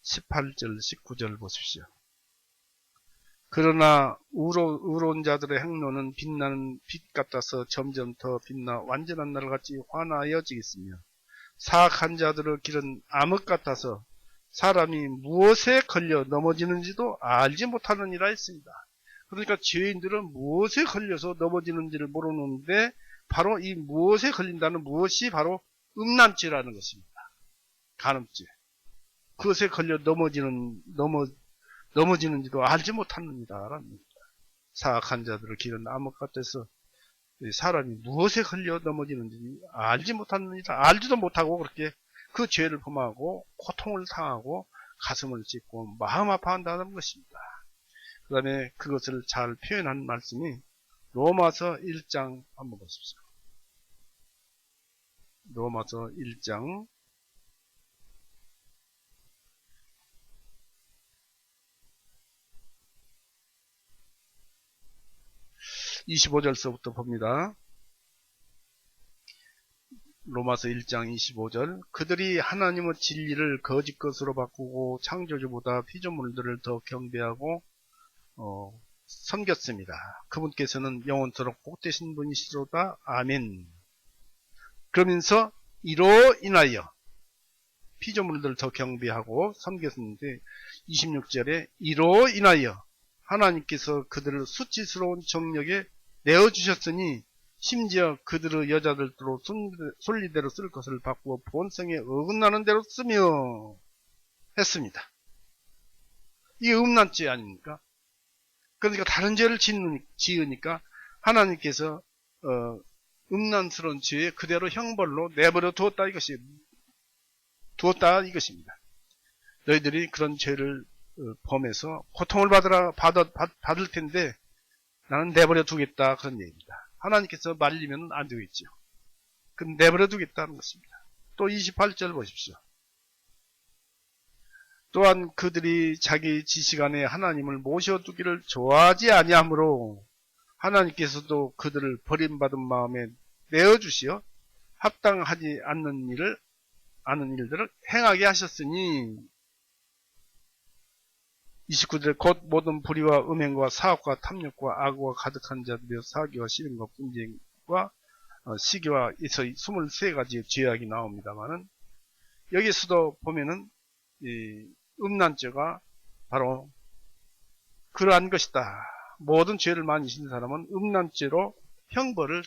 Speaker 1: 18절 19절 보십시오. 그러나 의로운 자들의 행로는 빛나는 빛 같아서 점점 더 빛나 완전한 날같이 환하여지겠으며 사악한 자들의 길은 암흑 같아서 사람이 무엇에 걸려 넘어지는지도 알지 못하느니라 했습니다. 그러니까 죄인들은 무엇에 걸려서 넘어지는지를 모르는데 바로 이 무엇에 걸린다는 무엇이 바로 음란죄라는 것입니다. 간음죄. 그것에 걸려 넘어지는지도 알지 못하느니라 라는 겁니다. 사악한 자들의 길은 암흑 같아서 사람이 무엇에 걸려 넘어지는지 알지 못하느니라. 알지도 못하고 그렇게 그 죄를 범하고 고통을 당하고 가슴을 찢고 마음 아파한다는 것입니다. 그 다음에 그것을 잘 표현한 말씀이 로마서 1장 한번 보십시오. 로마서 1장 25절서부터 봅니다. 로마서 1장 25절 그들이 하나님의 진리를 거짓 것으로 바꾸고 창조주보다 피조물들을 더 경배하고 섬겼습니다. 그분께서는 영원토록 복되신 분이시로다. 아멘. 그러면서 이로 인하여 피조물들을 더 경배하고 섬겼는데 26절에 이로 인하여 하나님께서 그들을 수치스러운 정력에 내어주셨으니 심지어 그들의 여자들도 순리대로 쓸 것을 바꾸어 본성에 어긋나는 대로 쓰며 했습니다. 이게 음란죄 아닙니까? 그러니까 다른 죄를 지으니까 하나님께서 음란스러운 죄에 그대로 형벌로 내버려 두었다 이것입니다. 너희들이 그런 죄를 범해서 고통을 받을 텐데 나는 내버려 두겠다 그런 얘기입니다. 하나님께서 말리면 안 되겠죠. 그럼 내버려 두겠다는 것입니다. 또 28절 보십시오. 또한 그들이 자기 지식 안에 하나님을 모셔두기를 좋아하지 아니하므로 하나님께서도 그들을 버림받은 마음에 내어주시어 합당하지 않는 일들을 행하게 하셨으니 29절 곧 모든 불의와 음행과 사악과 탐욕과 악과 가득한 자들이여 사기와 시름과 분쟁과 시기와 에서 23가지의 죄악이 나옵니다만은 여기서도 보면은 이 음란죄가 바로 그러한 것이다. 모든 죄를 많이 지은 사람은 음란죄로 형벌을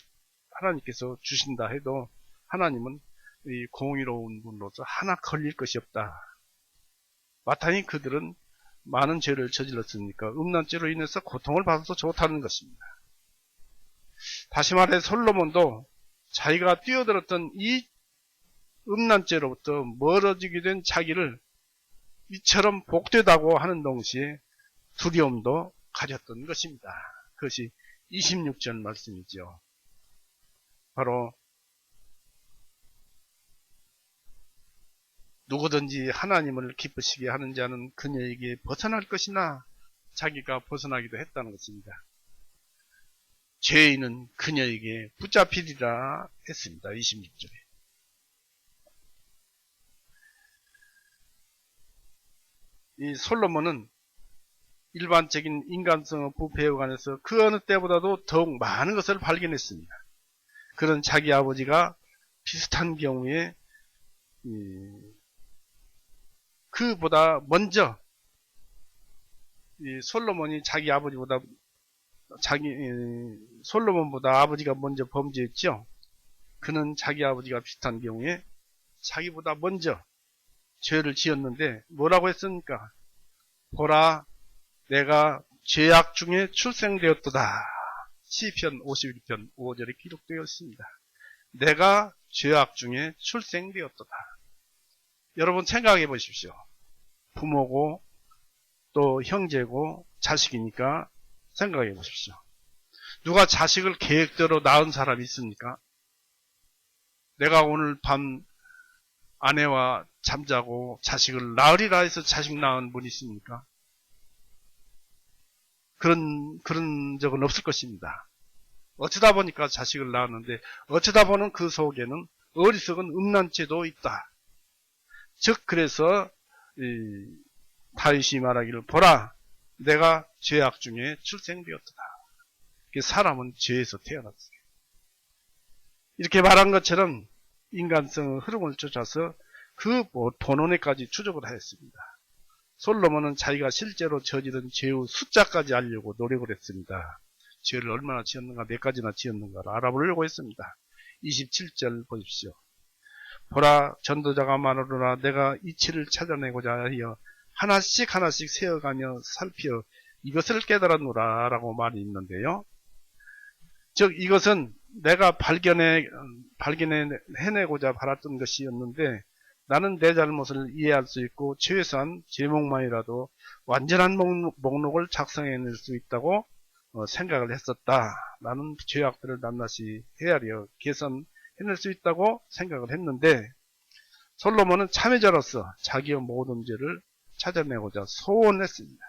Speaker 1: 하나님께서 주신다 해도 하나님은 이 공의로운 분으로서 하나 걸릴 것이 없다. 마땅히 그들은 많은 죄를 저질렀으니까 음란죄로 인해서 고통을 받아서 좋다는 것입니다. 다시 말해 솔로몬도 자기가 뛰어들었던 이 음란죄로부터 멀어지게 된 자기를 이처럼 복되다고 하는 동시에 두려움도 가졌던 것입니다. 그것이 26절 말씀이죠. 바로 누구든지 하나님을 기쁘시게 하는 자는 그녀에게 벗어날 것이나 자기가 벗어나기도 했다는 것입니다. 죄인은 그녀에게 붙잡히리라 했습니다. 26절에. 이 솔로몬은 일반적인 인간성 부패에 관해서 그 어느 때보다도 더욱 많은 것을 발견했습니다. 그런 자기 아버지가 비슷한 경우에 그보다 먼저 솔로몬이 자기 아버지보다 솔로몬보다 아버지가 먼저 범죄했죠. 그는 자기 아버지가 비슷한 경우에 자기보다 먼저 죄를 지었는데 뭐라고 했습니까? 보라, 내가 죄악 중에 출생되었도다. 시편 51편 5절에 기록되어 있습니다. 내가 죄악 중에 출생되었도다. 여러분 생각해 보십시오. 부모고 또 형제고 자식이니까 생각해 보십시오. 누가 자식을 계획대로 낳은 사람이 있습니까? 내가 오늘 밤 아내와 잠자고 자식을 낳으리라 해서 자식 낳은 분이 있습니까? 그런 적은 없을 것입니다. 어쩌다 보니까 자식을 낳았는데 어쩌다 보는 그 속에는 어리석은 음란죄도 있다. 즉 그래서 다윗이 말하기를 보라 내가 죄악 중에 출생되었다. 사람은 죄에서 태어났어요. 이렇게 말한 것처럼 인간성의 흐름을 쫓아서 그 본원에까지 추적을 하였습니다. 솔로몬은 자기가 실제로 저지른 죄의 숫자까지 알려고 노력을 했습니다. 죄를 얼마나 지었는가, 몇 가지나 지었는가를 알아보려고 했습니다. 27절 보십시오. 보라, 전도자가 말하노라 내가 이치를 찾아내고자 하여 하나씩 세어가며 살피어 이것을 깨달았노라 라고 말이 있는데요. 즉 이것은 내가 해내고자 바랐던 것이었는데 나는 내 잘못을 이해할 수 있고 최소한 제목만이라도 완전한 목록을 작성해낼 수 있다고 생각을 했었다. 나는 죄악들을 낱낱이 헤아려 개선해낼 수 있다고 생각을 했는데 솔로몬은 참여자로서 자기의 모든 죄를 찾아내고자 소원했습니다.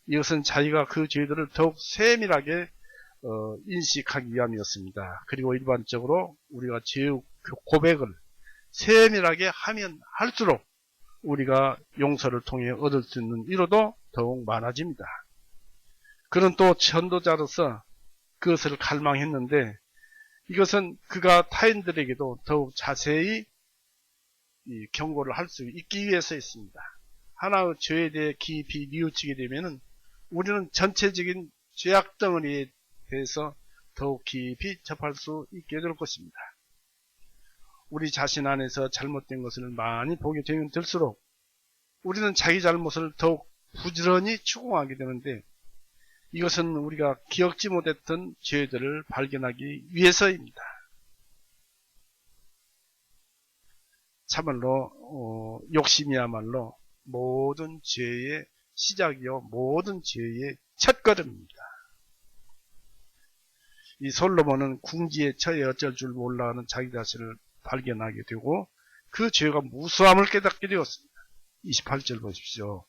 Speaker 1: 이것은 자기가 그 죄들을 더욱 세밀하게 인식하기 위함이었습니다. 그리고 일반적으로 우리가 죄의 고백을 세밀하게 하면 할수록 우리가 용서를 통해 얻을 수 있는 위로도 더욱 많아집니다. 그는 또 전도자로서 그것을 갈망했는데 이것은 그가 타인들에게도 더욱 자세히 경고를 할 수 있기 위해서였습니다. 하나의 죄에 대해 깊이 뉘우치게 되면 우리는 전체적인 죄악 덩어리에 대해서 더욱 깊이 접할 수 있게 될 것입니다. 우리 자신 안에서 잘못된 것을 많이 보게 되면 될수록 우리는 자기 잘못을 더욱 부지런히 추궁하게 되는데 이것은 우리가 기억지 못했던 죄들을 발견하기 위해서입니다. 참말로 욕심이야말로 모든 죄의 시작이요 모든 죄의 첫걸음입니다. 이 솔로몬은 궁지에 처해 어쩔 줄 몰라 하는 자기 자신을 발견하게 되고 그 죄가 무수함을 깨닫게 되었습니다. 28절 보십시오.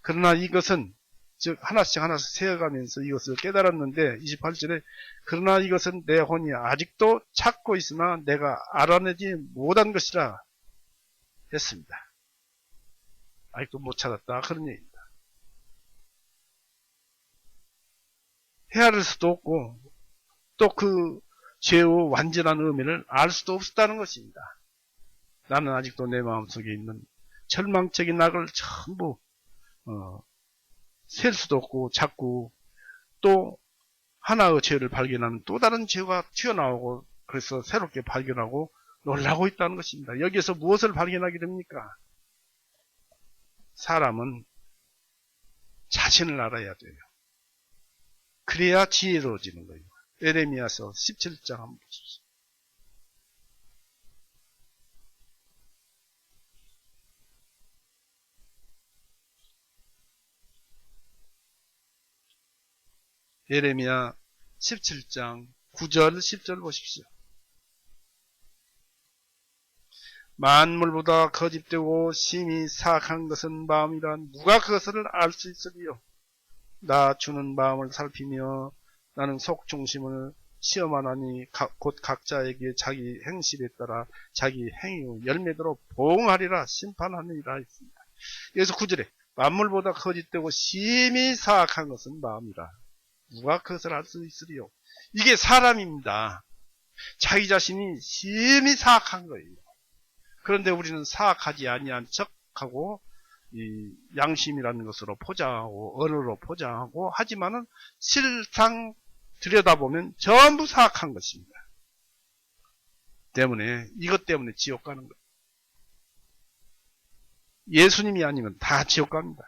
Speaker 1: 그러나 이것은 즉 하나씩 세어가면서 이것을 깨달았는데 28절에 그러나 이것은 내 혼이 아직도 찾고 있으나 내가 알아내지 못한 것이라 했습니다. 아직도 못 찾았다 그런 얘기입니다. 헤아릴 수도 없고 또 그 죄의 완전한 의미를 알 수도 없었다는 것입니다. 나는 아직도 내 마음속에 있는 절망적인 악을 전부 셀 수도 없고 자꾸 또 하나의 죄를 발견하면 또 다른 죄가 튀어나오고 그래서 새롭게 발견하고 놀라고 있다는 것입니다. 여기에서 무엇을 발견하게 됩니까? 사람은 자신을 알아야 돼요. 그래야 지혜로워지는 거예요. 에레미야서 17장 한번 보십시오. 에레미야 17장 9절 10절 보십시오. 만물보다 거짓되고 심히 사악한 것은 마음이라 누가 그것을 알 수 있으리요. 나 주는 마음을 살피며 나는 속 중심을 시험하나니 곧 각자에게 자기 행실에 따라 자기 행위의 열매대로 보응하리라 심판하느니라 했습니다. 여기서 9절에 만물보다 거짓되고 심히 사악한 것은 마음이라. 누가 그것을 알 수 있으리요? 이게 사람입니다. 자기 자신이 심히 사악한 거예요. 그런데 우리는 사악하지 아니한 척하고 이 양심이라는 것으로 포장하고 언어로 포장하고 하지만은 실상 들여다보면 전부 사악한 것입니다. 때문에 이것 때문에 지옥 가는 거예요. 예수님이 아니면 다 지옥 갑니다.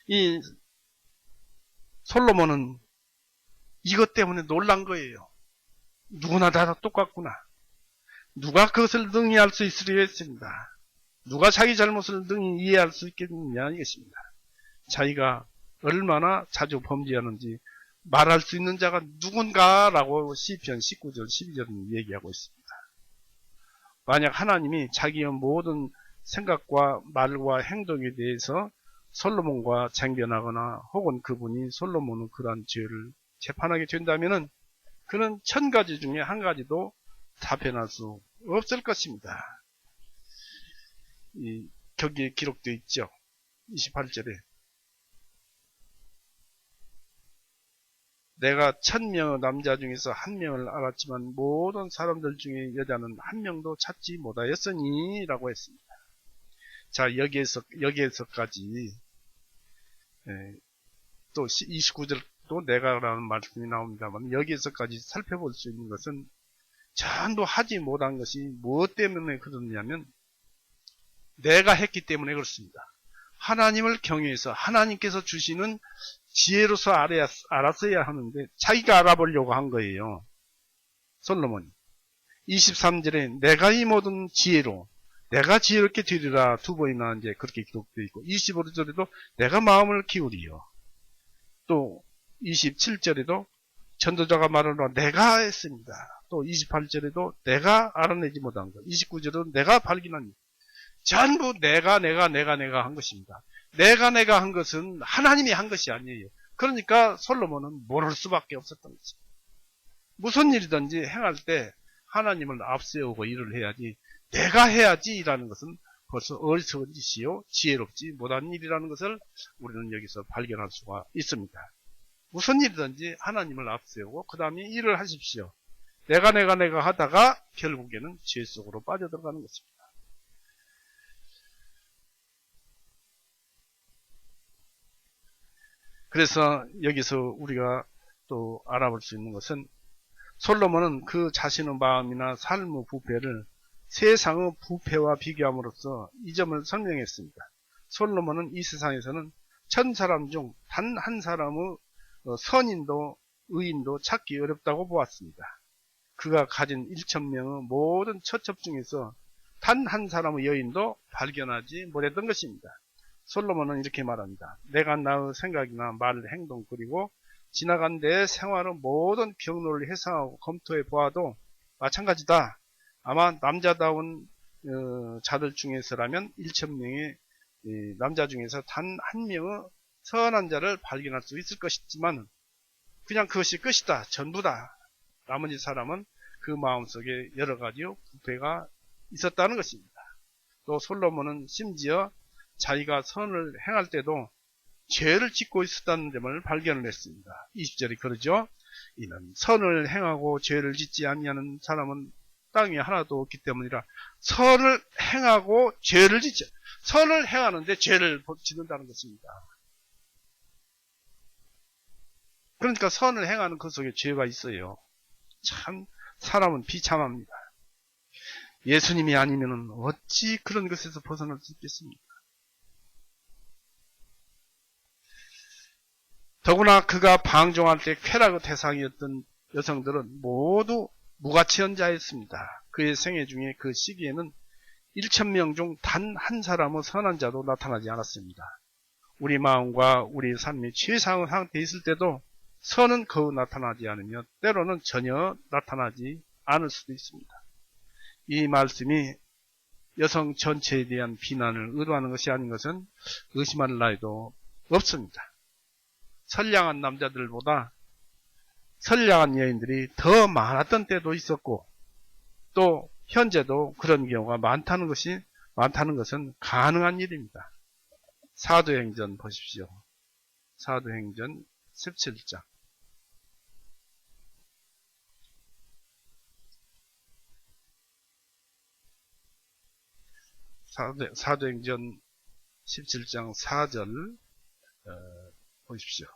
Speaker 1: 이 솔로몬은 이것 때문에 놀란 거예요. 누구나 다 똑같구나. 누가 그것을 능히 알 수 있으려 했습니다. 누가 자기 잘못을 능히 이해할 수 있겠느냐 이것입니다. 자기가 얼마나 자주 범죄하는지 말할 수 있는 자가 누군가라고 시편 19절 12절은 얘기하고 있습니다. 만약 하나님이 자기의 모든 생각과 말과 행동에 대해서 솔로몬과 쟁변하거나 혹은 그분이 솔로몬은 그러한 죄를 재판하게 된다면 그는 1000가지 중에 한 가지도 답변할 수 없을 것입니다. 거기에 기록되어 있죠. 28절에 내가 1000명의 남자 중에서 1명을 알았지만 모든 사람들 중에 여자는 1명도 찾지 못하였으니 라고 했습니다. 자, 여기에서까지 또 29절도 내가라는 말씀이 나옵니다만 여기에서까지 살펴볼 수 있는 것은 전부 하지 못한 것이 무엇 때문에 그러냐면 내가 했기 때문에 그렇습니다. 하나님을 경외해서 하나님께서 주시는 지혜로서 알았어야 하는데 자기가 알아보려고 한 거예요. 솔로몬이 23절에 내가 이 모든 지혜로 내가 지혜롭게 되리라 2번이나 이제 그렇게 기록되어 있고 25절에도 내가 마음을 기울이요. 또 27절에도 전도자가 말하노라 내가 했습니다. 또 28절에도 내가 알아내지 못한 것 29절에도 내가 발견한 전부 내가 한 것입니다. 내가 한 것은 하나님이 한 것이 아니에요. 그러니까 솔로몬은 모를 수밖에 없었던 거죠. 무슨 일이든지 행할 때 하나님을 앞세우고 일을 해야지 내가 해야지라는 것은 벌써 어리석은 짓이요 지혜롭지 못한 일이라는 것을 우리는 여기서 발견할 수가 있습니다. 무슨 일이든지 하나님을 앞세우고 그 다음에 일을 하십시오. 내가 하다가 결국에는 죄 속으로 빠져들어가는 것입니다. 그래서 여기서 우리가 또 알아볼 수 있는 것은 솔로몬은 그 자신의 마음이나 삶의 부패를 세상의 부패와 비교함으로써 이 점을 설명했습니다. 솔로몬은 이 세상에서는 1000사람 중 단 한 사람의 선인도 의인도 찾기 어렵다고 보았습니다. 그가 가진 1000명의 모든 처첩 중에서 단 한 사람의 여인도 발견하지 못했던 것입니다. 솔로몬은 이렇게 말합니다. 내가 나의 생각이나 말, 행동 그리고 지나간 내 생활의 모든 경로를 회상하고 검토해 보아도 마찬가지다. 아마 남자다운 자들 중에서라면 1000명의 남자 중에서 단 한 명의 선한 자를 발견할 수 있을 것이지만 그냥 그것이 끝이다. 전부다. 나머지 사람은 그 마음속에 여러 가지 부패가 있었다는 것입니다. 또 솔로몬은 심지어 자기가 선을 행할 때도 죄를 짓고 있었다는 점을 발견을 했습니다. 20절에 그러죠. 이는 선을 행하고 죄를 짓지 아니하는 사람은 땅에 하나도 없기 때문이라. 선을 행하고 죄를 짓죠. 선을 행하는데 죄를 짓는다는 것입니다. 그러니까 선을 행하는 그 속에 죄가 있어요. 참 사람은 비참합니다. 예수님이 아니면 어찌 그런 것에서 벗어날 수 있겠습니까? 더구나 그가 방종할 때 쾌락의 대상이었던 여성들은 모두 무가치연자였습니다. 그의 생애 중에 그 시기에는 1000명 중 단 한 사람의 선한 자도 나타나지 않았습니다. 우리 마음과 우리 삶이 최상의 상태에 있을 때도 선은 거의 나타나지 않으며 때로는 전혀 나타나지 않을 수도 있습니다. 이 말씀이 여성 전체에 대한 비난을 의도하는 것이 아닌 것은 의심할 나위도 없습니다. 선량한 남자들보다 선량한 여인들이 더 많았던 때도 있었고, 또 현재도 그런 경우가 많다는 것은 가능한 일입니다. 사도행전 보십시오. 사도행전 17장. 사도행전 17장 4절 보십시오.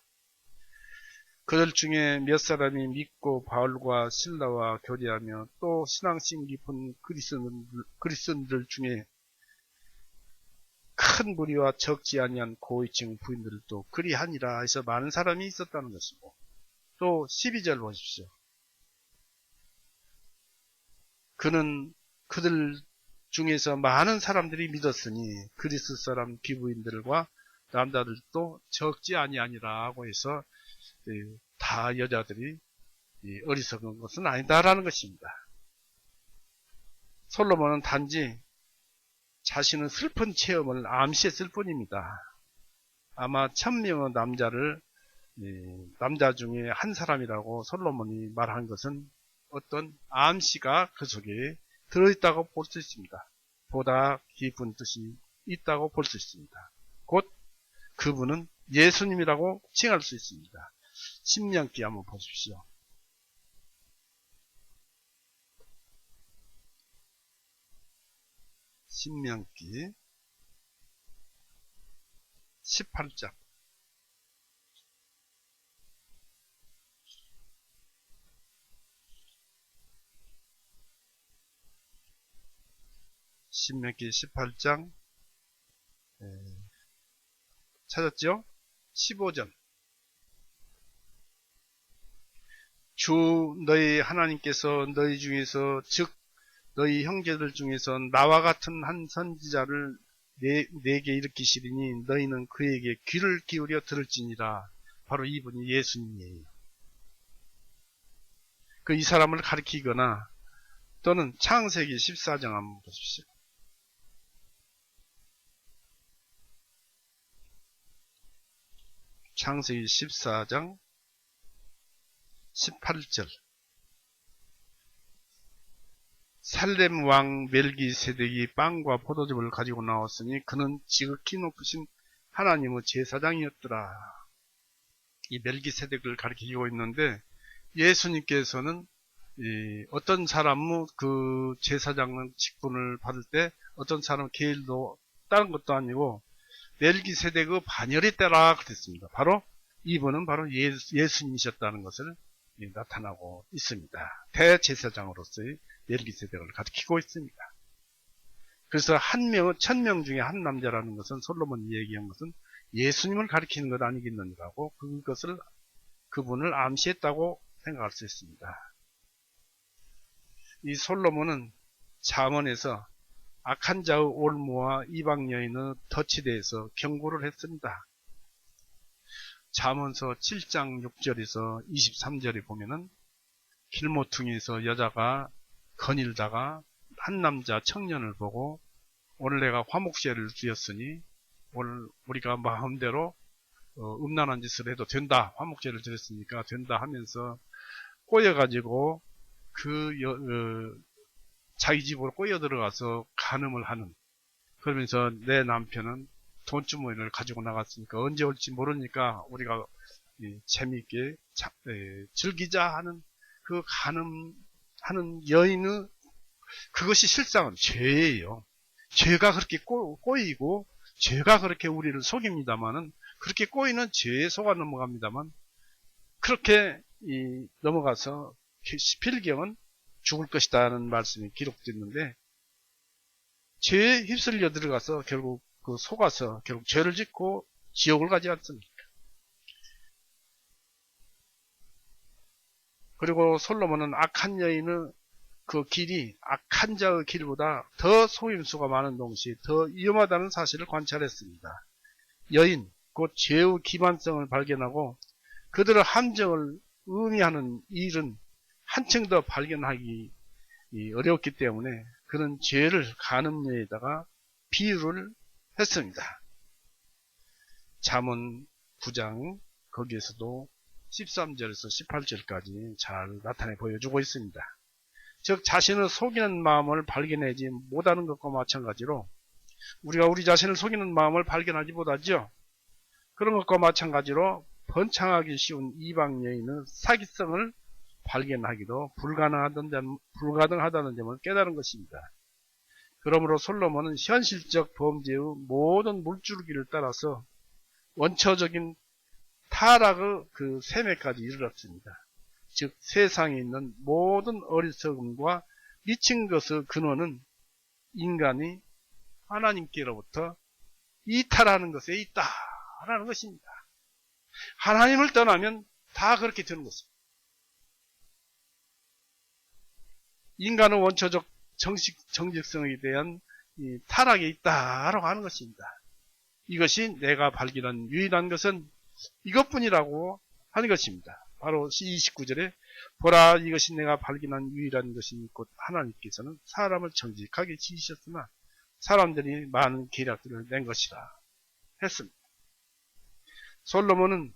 Speaker 1: 그들 중에 몇 사람이 믿고 바울과 실라와 교제하며 또 신앙심 깊은 그리스도인들 중에 큰 무리와 적지 아니한 고위층 부인들도 그리하니라 해서 많은 사람이 있었다는 것이고, 또 12절 보십시오. 그는 그들 중에서 많은 사람들이 믿었으니 그리스 사람 비부인들과 남자들도 적지 아니하니라고 해서 다 여자들이 어리석은 것은 아니다라는 것입니다. 솔로몬은 단지 자신의 슬픈 체험을 암시했을 뿐입니다. 아마 1000명의 남자 중에 한 사람이라고 솔로몬이 말한 것은 어떤 암시가 그 속에 들어있다고 볼 수 있습니다. 보다 깊은 뜻이 있다고 볼 수 있습니다. 곧 그분은 예수님이라고 칭할 수 있습니다. 신명기 한번 보십시오. 신명기 18장. 신명기 18장 찾았죠? 15절. 주 너희 하나님께서 너희 중에서 즉 너희 형제들 중에서 나와 같은 한 선지자를 내게 일으키시리니 너희는 그에게 귀를 기울여 들을지니라. 바로 이분이 예수님이에요. 이 사람을 가리키거나 또는 창세기 14장 한번 보십시오. 창세기 14장 18절. 살렘 왕 멜기세덱이 빵과 포도즙을 가지고 나왔으니 그는 지극히 높으신 하나님의 제사장이었더라. 이 멜기세덱을 가리키고 있는데, 예수님께서는 어떤 사람의 그 제사장 직분을 받을 때 어떤 사람 계일도 다른 것도 아니고 멜기세덱의 반열이 때라 그랬습니다. 바로 이분은 바로 예수님이셨다는 것을 나타나고 있습니다. 대제사장으로서의 멜기세덱을 가리키고 있습니다. 그래서 1000명 중에 한 남자라는 것은 솔로몬이 얘기한 것은 예수님을 가리키는 것 아니겠느냐고 그분을 암시했다고 생각할 수 있습니다. 이 솔로몬은 잠언에서 악한 자의 올무와 이방 여인의 덫에 대해서 경고를 했습니다. 잠언서 7장 6절에서 23절에 보면은 길모퉁이에서 여자가 거닐다가 한 남자 청년을 보고 오늘 내가 화목제를 드렸으니 오늘 우리가 마음대로 음란한 짓을 해도 된다. 화목제를 드렸으니까 된다 하면서 꼬여가지고 자기 집으로 꼬여 들어가서 간음을 하는, 그러면서 내 남편은 돈주머니를 가지고 나갔으니까 언제 올지 모르니까 우리가 재미있게 즐기자 하는 그 간음하는 여인의 그것이 실상은 죄예요. 죄가 그렇게 꼬이고 죄가 그렇게 우리를 속입니다만은, 그렇게 꼬이는 죄에 속아 넘어갑니다만, 그렇게 넘어가서 필경은 죽을 것이다는 말씀이 기록됐는데, 죄에 휩쓸려 들어가서 결국 속아서 결국 죄를 짓고 지옥을 가지 않습니까? 그리고 솔로몬은 악한 여인의 그 길이 악한 자의 길보다 더 속임수가 많은 동시에 더 위험하다는 사실을 관찰했습니다. 여인, 곧 죄의 기반성을 발견하고 그들의 함정을 의미하는 일은 한층 더 발견하기 어려웠기 때문에 그는 죄를 간음녀에다가 비유를 했습니다. 잠언 9장 거기에서도 13절에서 18절까지 잘 나타내 보여주고 있습니다. 즉 자신을 속이는 마음을 발견하지 못하는 것과 마찬가지로 우리가 우리 자신을 속이는 마음을 발견하지 못하죠. 그런 것과 마찬가지로 번창하기 쉬운 이방 여인의 사기성을 발견하기도 불가능하다는 점을 깨달은 것입니다. 그러므로 솔로몬은 현실적 범죄의 모든 물줄기를 따라서 원초적인 타락의 그 세매까지 이르렀습니다. 즉 세상에 있는 모든 어리석음과 미친 것의 근원은 인간이 하나님께로부터 이탈하는 것에 있다라는 것입니다. 하나님을 떠나면 다 그렇게 되는 것입니다. 인간의 원초적 정직성에 대한 이 타락에 있다라고 하는 것입니다. 이것이 내가 발견한 유일한 것은 이것뿐이라고 하는 것입니다. 바로 29절에 보라 이것이 내가 발견한 유일한 것이니 곧 하나님께서는 사람을 정직하게 지으셨으나 사람들이 많은 계략들을 낸 것이라 했습니다. 솔로몬은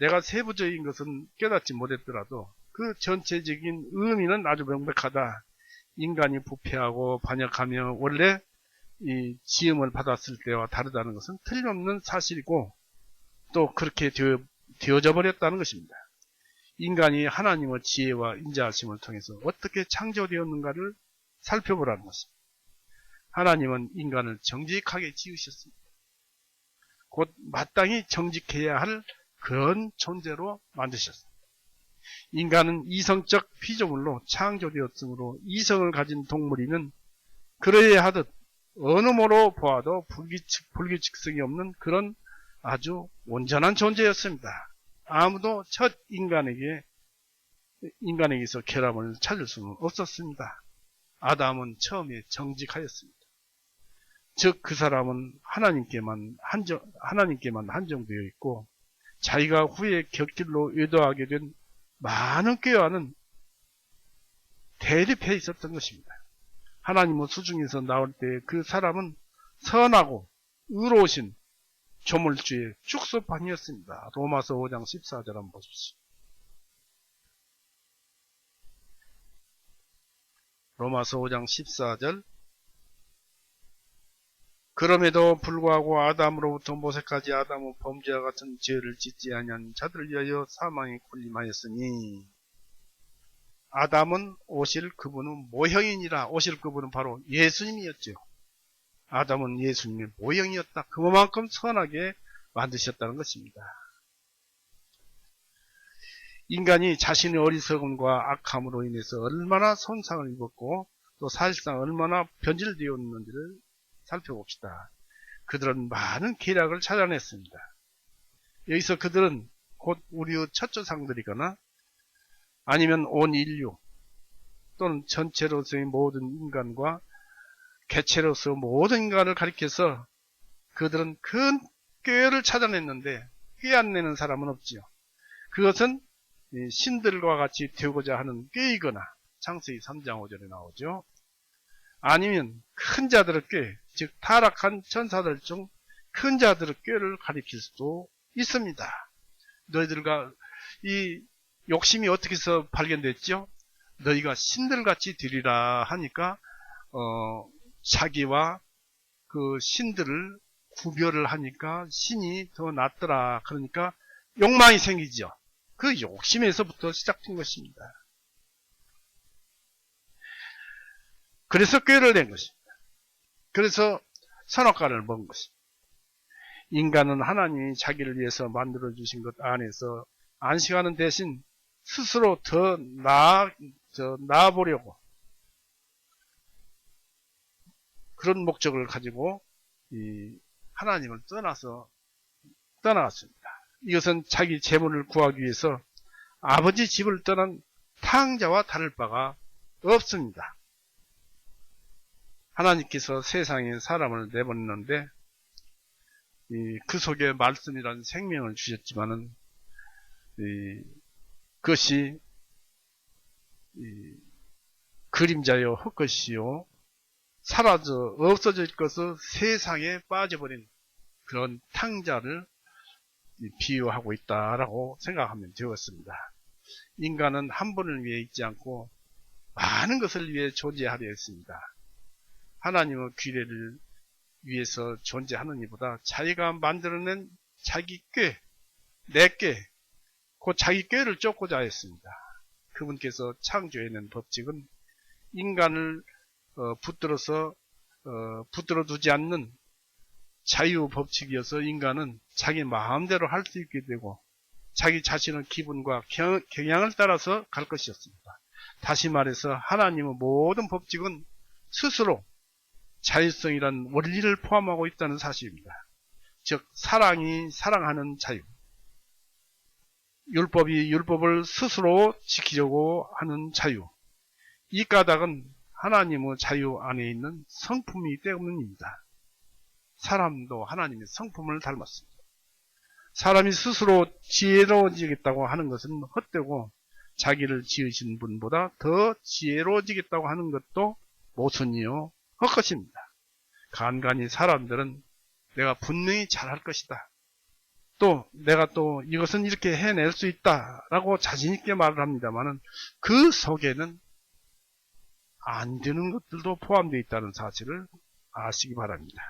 Speaker 1: 내가 세부적인 것은 깨닫지 못했더라도 그 전체적인 의미는 아주 명백하다. 인간이 부패하고 반역하며 원래 이 지음을 받았을 때와 다르다는 것은 틀림없는 사실이고 또 그렇게 되어져 버렸다는 것입니다. 인간이 하나님의 지혜와 인자하심을 통해서 어떻게 창조되었는가를 살펴보라는 것입니다. 하나님은 인간을 정직하게 지으셨습니다. 곧 마땅히 정직해야 할 그런 존재로 만드셨습니다. 인간은 이성적 피조물로 창조되었으므로 이성을 가진 동물이면 그러해야 하듯 어느 모로 보아도 불규칙성이 없는 그런 아주 온전한 존재였습니다. 아무도 첫 인간에게서 결함을 찾을 수는 없었습니다. 아담은 처음에 정직하였습니다. 즉 그 사람은 하나님께만 한정되어 있고 자기가 후에 곁길로 의도하게 된 많은 꾀와는 대립해 있었던 것입니다. 하나님의 수중에서 나올 때 그 사람은 선하고 의로우신 조물주의 축소판이었습니다. 로마서 5장 14절 한번 보십시오. 로마서 5장 14절 그럼에도 불구하고 아담으로부터 모세까지 아담의 범죄와 같은 죄를 짓지 아니한 자들을 위하여 사망에 군림하였으니 아담은 오실 그분은 모형이니라. 오실 그분은 바로 예수님이었죠. 아담은 예수님의 모형이었다. 그만큼 선하게 만드셨다는 것입니다. 인간이 자신의 어리석음과 악함으로 인해서 얼마나 손상을 입었고 또 사실상 얼마나 변질되었는지를 살펴봅시다. 그들은 많은 계략을 찾아냈습니다. 여기서 그들은 곧 우리의 첫 조상들이거나 아니면 온 인류 또는 전체로서의 모든 인간과 개체로서 모든 인간을 가리켜서 그들은 큰 꾀를 찾아냈는데 꾀 안 내는 사람은 없지요. 그것은 신들과 같이 되고자 하는 꾀이거나 창세기 3장 5절에 나오죠. 아니면 큰 자들의 꾀, 즉 타락한 천사들 중 큰 자들의 꾀를 가리킬 수도 있습니다. 너희들과 이 욕심이 어떻게 해서 발견됐죠? 너희가 신들같이 되리라 하니까 자기와 그 신들을 구별을 하니까 신이 더 낫더라. 그러니까 욕망이 생기죠. 그 욕심에서부터 시작된 것입니다. 그래서 꾀를 낸 것입니다. 그래서 선악과를 먹은 것입니다. 인간은 하나님이 자기를 위해서 만들어주신 것 안에서 안식하는 대신 스스로 더 나아보려고 그런 목적을 가지고 하나님을 떠나왔습니다. 이것은 자기 재물을 구하기 위해서 아버지 집을 떠난 탕자와 다를 바가 없습니다. 하나님께서 세상에 사람을 내보냈는데 그 속에 말씀이라는 생명을 주셨지만은 그것이 그림자요 헛것이요 사라져 없어질 것을 세상에 빠져버린 그런 탕자를 비유하고 있다라고 생각하면 되었습니다. 인간은 한 분을 위해 있지 않고 많은 것을 위해 존재하려 했습니다. 하나님의 규례를 위해서 존재하는 이보다 자기가 만들어낸 자기 꾀, 내 꾀, 그 자기 꾀를 쫓고자 했습니다. 그분께서 창조해낸 법칙은 인간을 붙들어 두지 않는 자유 법칙이어서 인간은 자기 마음대로 할 수 있게 되고 자기 자신의 기분과 경향을 따라서 갈 것이었습니다. 다시 말해서 하나님의 모든 법칙은 스스로 자율성이란 원리를 포함하고 있다는 사실입니다. 즉 사랑이 사랑하는 자유, 율법이 율법을 스스로 지키려고 하는 자유, 이 까닭은 하나님의 자유 안에 있는 성품이기 때문입니다. 사람도 하나님의 성품을 닮았습니다. 사람이 스스로 지혜로워지겠다고 하는 것은 헛되고 자기를 지으신 분보다 더 지혜로워지겠다고 하는 것도 모순이요 헛것입니다. 간간히 사람들은 내가 분명히 잘할 것이다, 또 내가 또 이것은 이렇게 해낼 수 있다 라고 자신있게 말을 합니다만 그 속에는 안 되는 것들도 포함되어 있다는 사실을 아시기 바랍니다.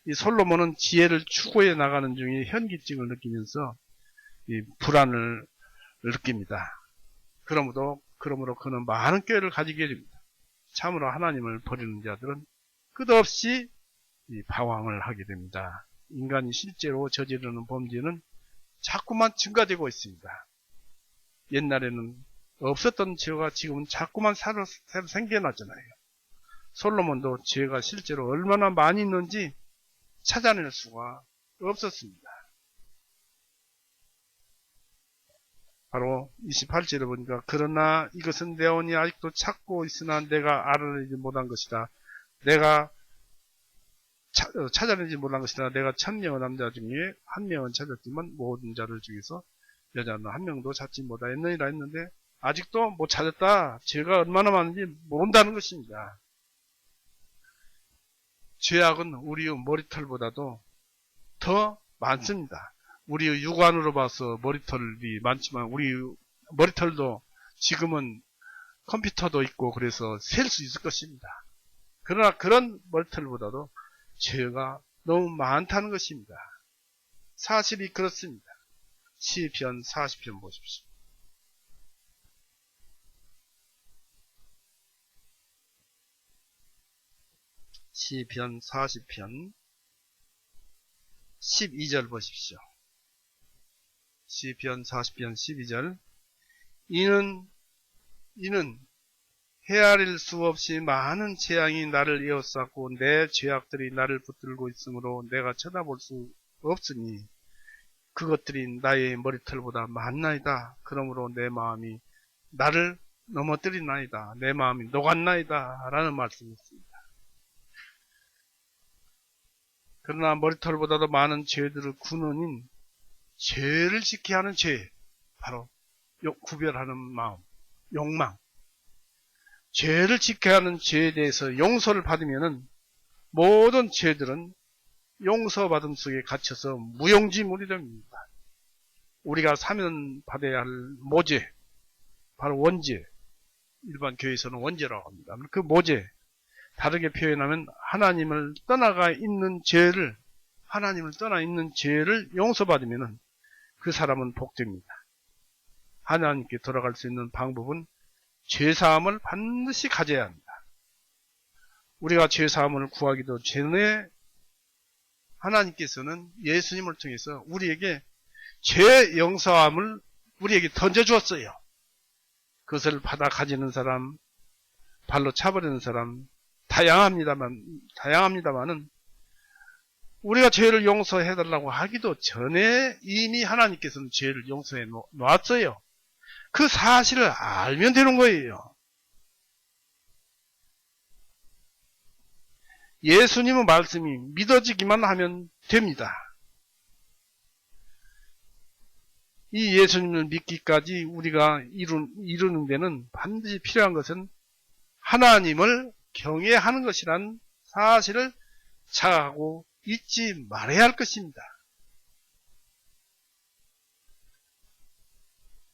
Speaker 1: 이 솔로몬은 지혜를 추구해 나가는 중에 현기증을 느끼면서 이 불안을 느낍니다. 그러므로 그는 많은 꾀를 가지게 됩니다. 참으로 하나님을 버리는 자들은 끝없이 방황을 하게 됩니다. 인간이 실제로 저지르는 범죄는 자꾸만 증가되고 있습니다. 옛날에는 없었던 죄가 지금은 자꾸만 새로 생겨나잖아요. 솔로몬도 죄가 실제로 얼마나 많이 있는지 찾아낼 수가 없었습니다. 바로 28절에 보니까 그러나 이것은 내 혼이 아직도 찾고 있으나 내가 알아내지 못한 것이다. 내가 찾아내지 못한 것이다. 내가 1000명의 남자 중에 한 명은 찾았지만 모든 자를 중에서 여자는 한 명도 찾지 못하였느니라 했는데 아직도 못 찾았다. 죄가 얼마나 많은지 모른다는 것입니다. 죄악은 우리의 머리털보다도 더 많습니다. 우리의 육안으로 봐서 머리털이 많지만 우리 머리털도 지금은 컴퓨터도 있고 그래서 셀 수 있을 것입니다. 그러나 그런 머리털보다도 죄가 너무 많다는 것입니다. 사실이 그렇습니다. 시편 40편 보십시오. 시편 40편 12절 보십시오. 시편 40편 12절 이는 헤아릴 수 없이 많은 재앙이 나를 에워쌌고 내 죄악들이 나를 붙들고 있으므로 내가 쳐다볼 수 없으니 그것들이 나의 머리털보다 많나이다. 그러므로 내 마음이 나를 넘어뜨리나이다. 내 마음이 녹았나이다. 라는 말씀이었습니다. 그러나 머리털보다도 많은 죄들을 구원인 죄를 지켜야 하는 죄, 바로 구별하는 마음, 욕망, 죄를 지켜야 하는 죄에 대해서 용서를 받으면은 모든 죄들은 용서받음 속에 갇혀서 무용지물이 됩니다. 우리가 사면 받아야 할 모죄, 바로 원죄, 일반 교회에서는 원죄라고 합니다. 그 모죄, 다르게 표현하면 하나님을 떠나 있는 죄를 용서받으면 그 사람은 복됩니다. 하나님께 돌아갈 수 있는 방법은 죄사함을 반드시 가져야 합니다. 우리가 죄사함을 구하기도 전에 하나님께서는 예수님을 통해서 우리에게 죄 용서함을 우리에게 던져주었어요. 그것을 받아 가지는 사람, 발로 차버리는 사람 다양합니다만은 우리가 죄를 용서해달라고 하기도 전에 이미 하나님께서는 죄를 용서해 놓았어요. 그 사실을 알면 되는 거예요. 예수님의 말씀이 믿어지기만 하면 됩니다. 이 예수님을 믿기까지 우리가 이루는 데는 반드시 필요한 것은 하나님을 경외하는 것이란 사실을 자각하고 잊지 말아야 할 것입니다.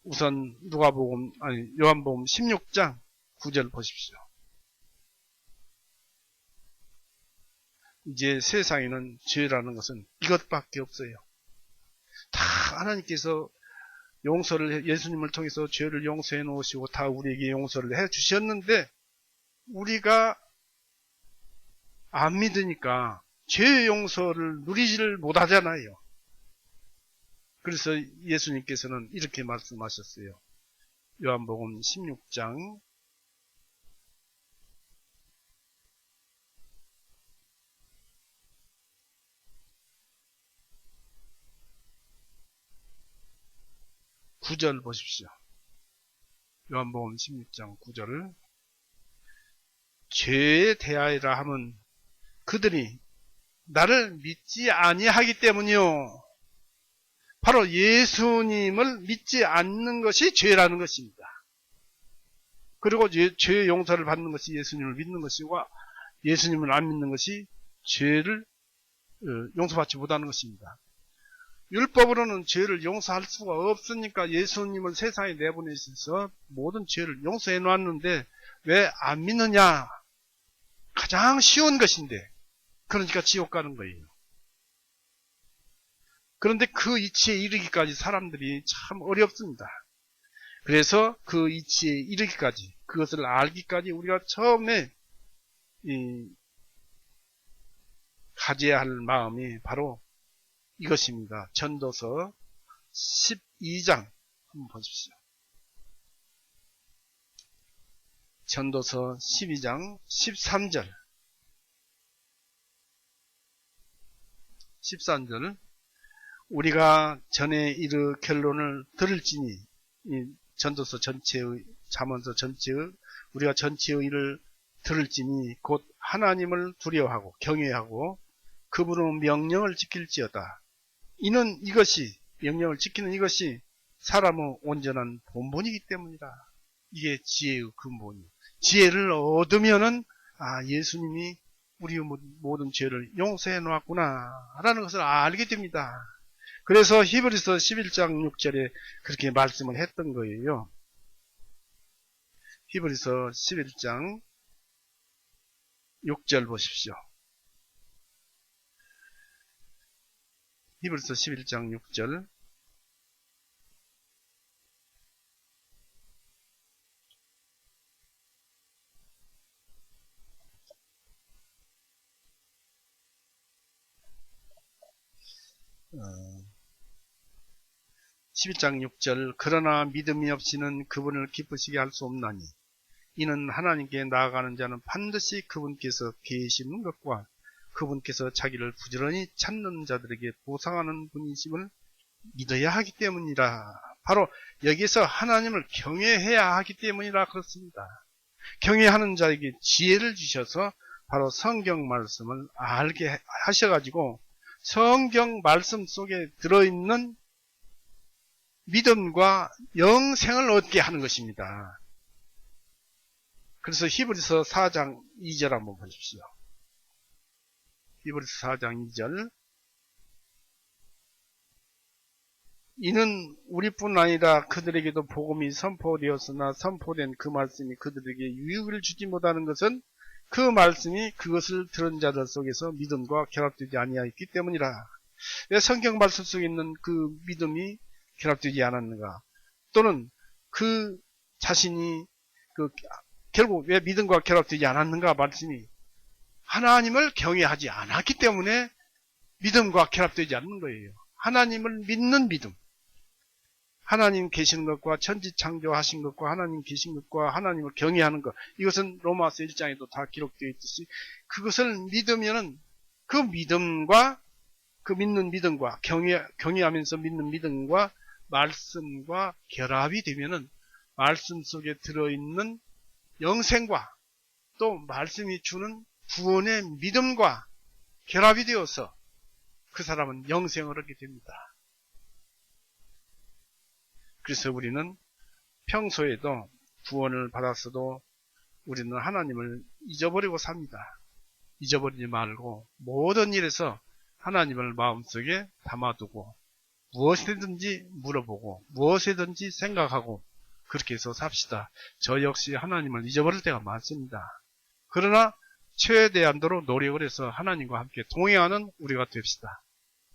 Speaker 1: 우선 요한복음 16장 9절 보십시오. 이제 세상에는 죄라는 것은 이것밖에 없어요. 다 하나님께서 예수님을 통해서 죄를 용서해 놓으시고 다 우리에게 용서를 해 주셨는데 우리가 안 믿으니까 죄의 용서를 누리지를 못하잖아요. 그래서 예수님께서는 이렇게 말씀하셨어요. 요한복음 16장 9절 보십시오. 요한복음 16장 9절을 죄에 대하여라 하면 그들이 나를 믿지 아니하기 때문이요. 바로 예수님을 믿지 않는 것이 죄라는 것입니다. 그리고 죄의 용서를 받는 것이 예수님을 믿는 것이고 예수님을 안 믿는 것이 죄를 용서받지 못하는 것입니다. 율법으로는 죄를 용서할 수가 없으니까 예수님을 세상에 내보내셔서 모든 죄를 용서해 놨는데 왜 안 믿느냐? 가장 쉬운 것인데 그러니까 지옥 가는 거예요. 그런데 그 이치에 이르기까지 사람들이 참 어렵습니다. 그래서 그 이치에 이르기까지 그것을 알기까지 우리가 처음에 가져야 할 마음이 바로 이것입니다. 전도서 12장 한번 보십시오. 전도서 12장 13절 13절 우리가 전에 이르 결론을 들을지니 이 전도서 전체의 잠언서 전체의 우리가 전체의 일을 들을지니 곧 하나님을 두려워하고 경외하고 그분의 명령을 지킬지어다. 이는 이것이 명령을 지키는 이것이 사람의 온전한 본분이기 때문이다. 이게 지혜의 근본이에요. 지혜를 얻으면은 예수님이 우리 모든 죄를 용서해 놓았구나 라는 것을 알게 됩니다. 그래서 히브리서 11장 6절에 그렇게 말씀을 했던 거예요. 히브리서 11장 6절 보십시오. 히브리서 11장 6절 어, 11장 6절 그러나 믿음이 없이는 그분을 기쁘시게 할 수 없나니 이는 하나님께 나아가는 자는 반드시 그분께서 계시는 것과 그분께서 자기를 부지런히 찾는 자들에게 보상하는 분이심을 믿어야 하기 때문이라. 바로 여기서 하나님을 경외해야 하기 때문이라 그렇습니다. 경외하는 자에게 지혜를 주셔서 바로 성경 말씀을 알게 하셔가지고 성경 말씀 속에 들어있는 믿음과 영생을 얻게 하는 것입니다. 그래서 히브리서 4장 2절 한번 보십시오. 히브리서 4장 2절 이는 우리뿐 아니라 그들에게도 복음이 선포되었으나 선포된 그 말씀이 그들에게 유익을 주지 못하는 것은 그 말씀이 그것을 들은 자들 속에서 믿음과 결합되지 아니하였기 때문이라. 왜 성경 말씀 속에 있는 그 믿음이 결합되지 않았는가? 또는 그 자신이 결국 왜 믿음과 결합되지 않았는가? 말씀이 하나님을 경외하지 않았기 때문에 믿음과 결합되지 않는 거예요. 하나님을 믿는 믿음. 하나님 계시는 것과 천지창조하신 것과 하나님 계신 것과 하나님을 경외하는 것. 이것은 로마서 1장에도 다 기록되어 있듯이 그것을 믿으면은 그 믿음과 그 믿는 믿음과 경외하면서 믿는 믿음과 말씀과 결합이 되면은 말씀 속에 들어있는 영생과 또 말씀이 주는 구원의 믿음과 결합이 되어서 그 사람은 영생을 얻게 됩니다. 그래서 우리는 평소에도 구원을 받았어도 우리는 하나님을 잊어버리고 삽니다. 잊어버리지 말고 모든 일에서 하나님을 마음속에 담아두고 무엇이든지 물어보고 무엇이든지 생각하고 그렇게 해서 삽시다. 저 역시 하나님을 잊어버릴 때가 많습니다. 그러나 최대한도로 노력을 해서 하나님과 함께 동행하는 우리가 됩시다.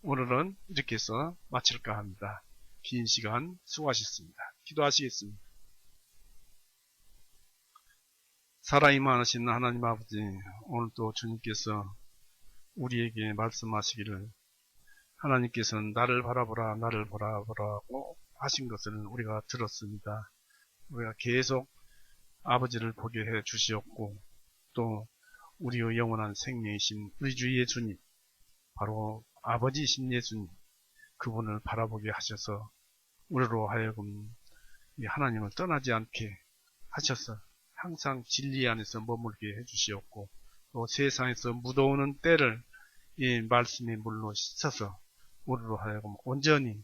Speaker 1: 오늘은 이렇게 해서 마칠까 합니다. 긴 시간 수고하셨습니다. 기도하시겠습니다. 살아임하시는 하나님 아버지, 오늘도 주님께서 우리에게 말씀하시기를 하나님께서는 나를 바라보라 나를 바라보라고 하신 것을 우리가 들었습니다. 우리가 계속 아버지를 보게 해 주시었고 또 우리의 영원한 생명이신 우리 주 예수님, 바로 아버지이신 예수님, 그분을 바라보게 하셔서 우리로 하여금 하나님을 떠나지 않게 하셔서 항상 진리 안에서 머물게 해주시었고 또 세상에서 묻어오는 때를 이 말씀의 물로 씻어서 우리로 하여금 온전히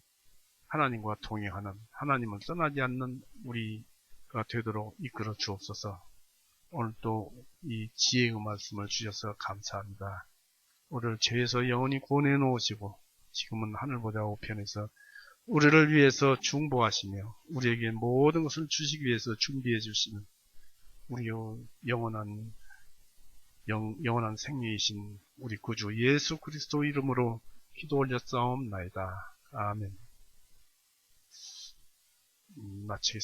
Speaker 1: 하나님과 동행하는, 하나님을 떠나지 않는 우리가 되도록 이끌어 주옵소서. 오늘 또 이 지혜의 말씀을 주셔서 감사합니다. 우리를 죄에서 영원히 구원해 놓으시고 지금은 하늘보다 우편에서 우리를 위해서 중보하시며 우리에게 모든 것을 주시기 위해서 준비해 주시는 우리의 영원한 생명이신 우리 구주 예수 그리스도 이름으로 기도 올렸사옵나이다. 아멘. 마치겠습니다.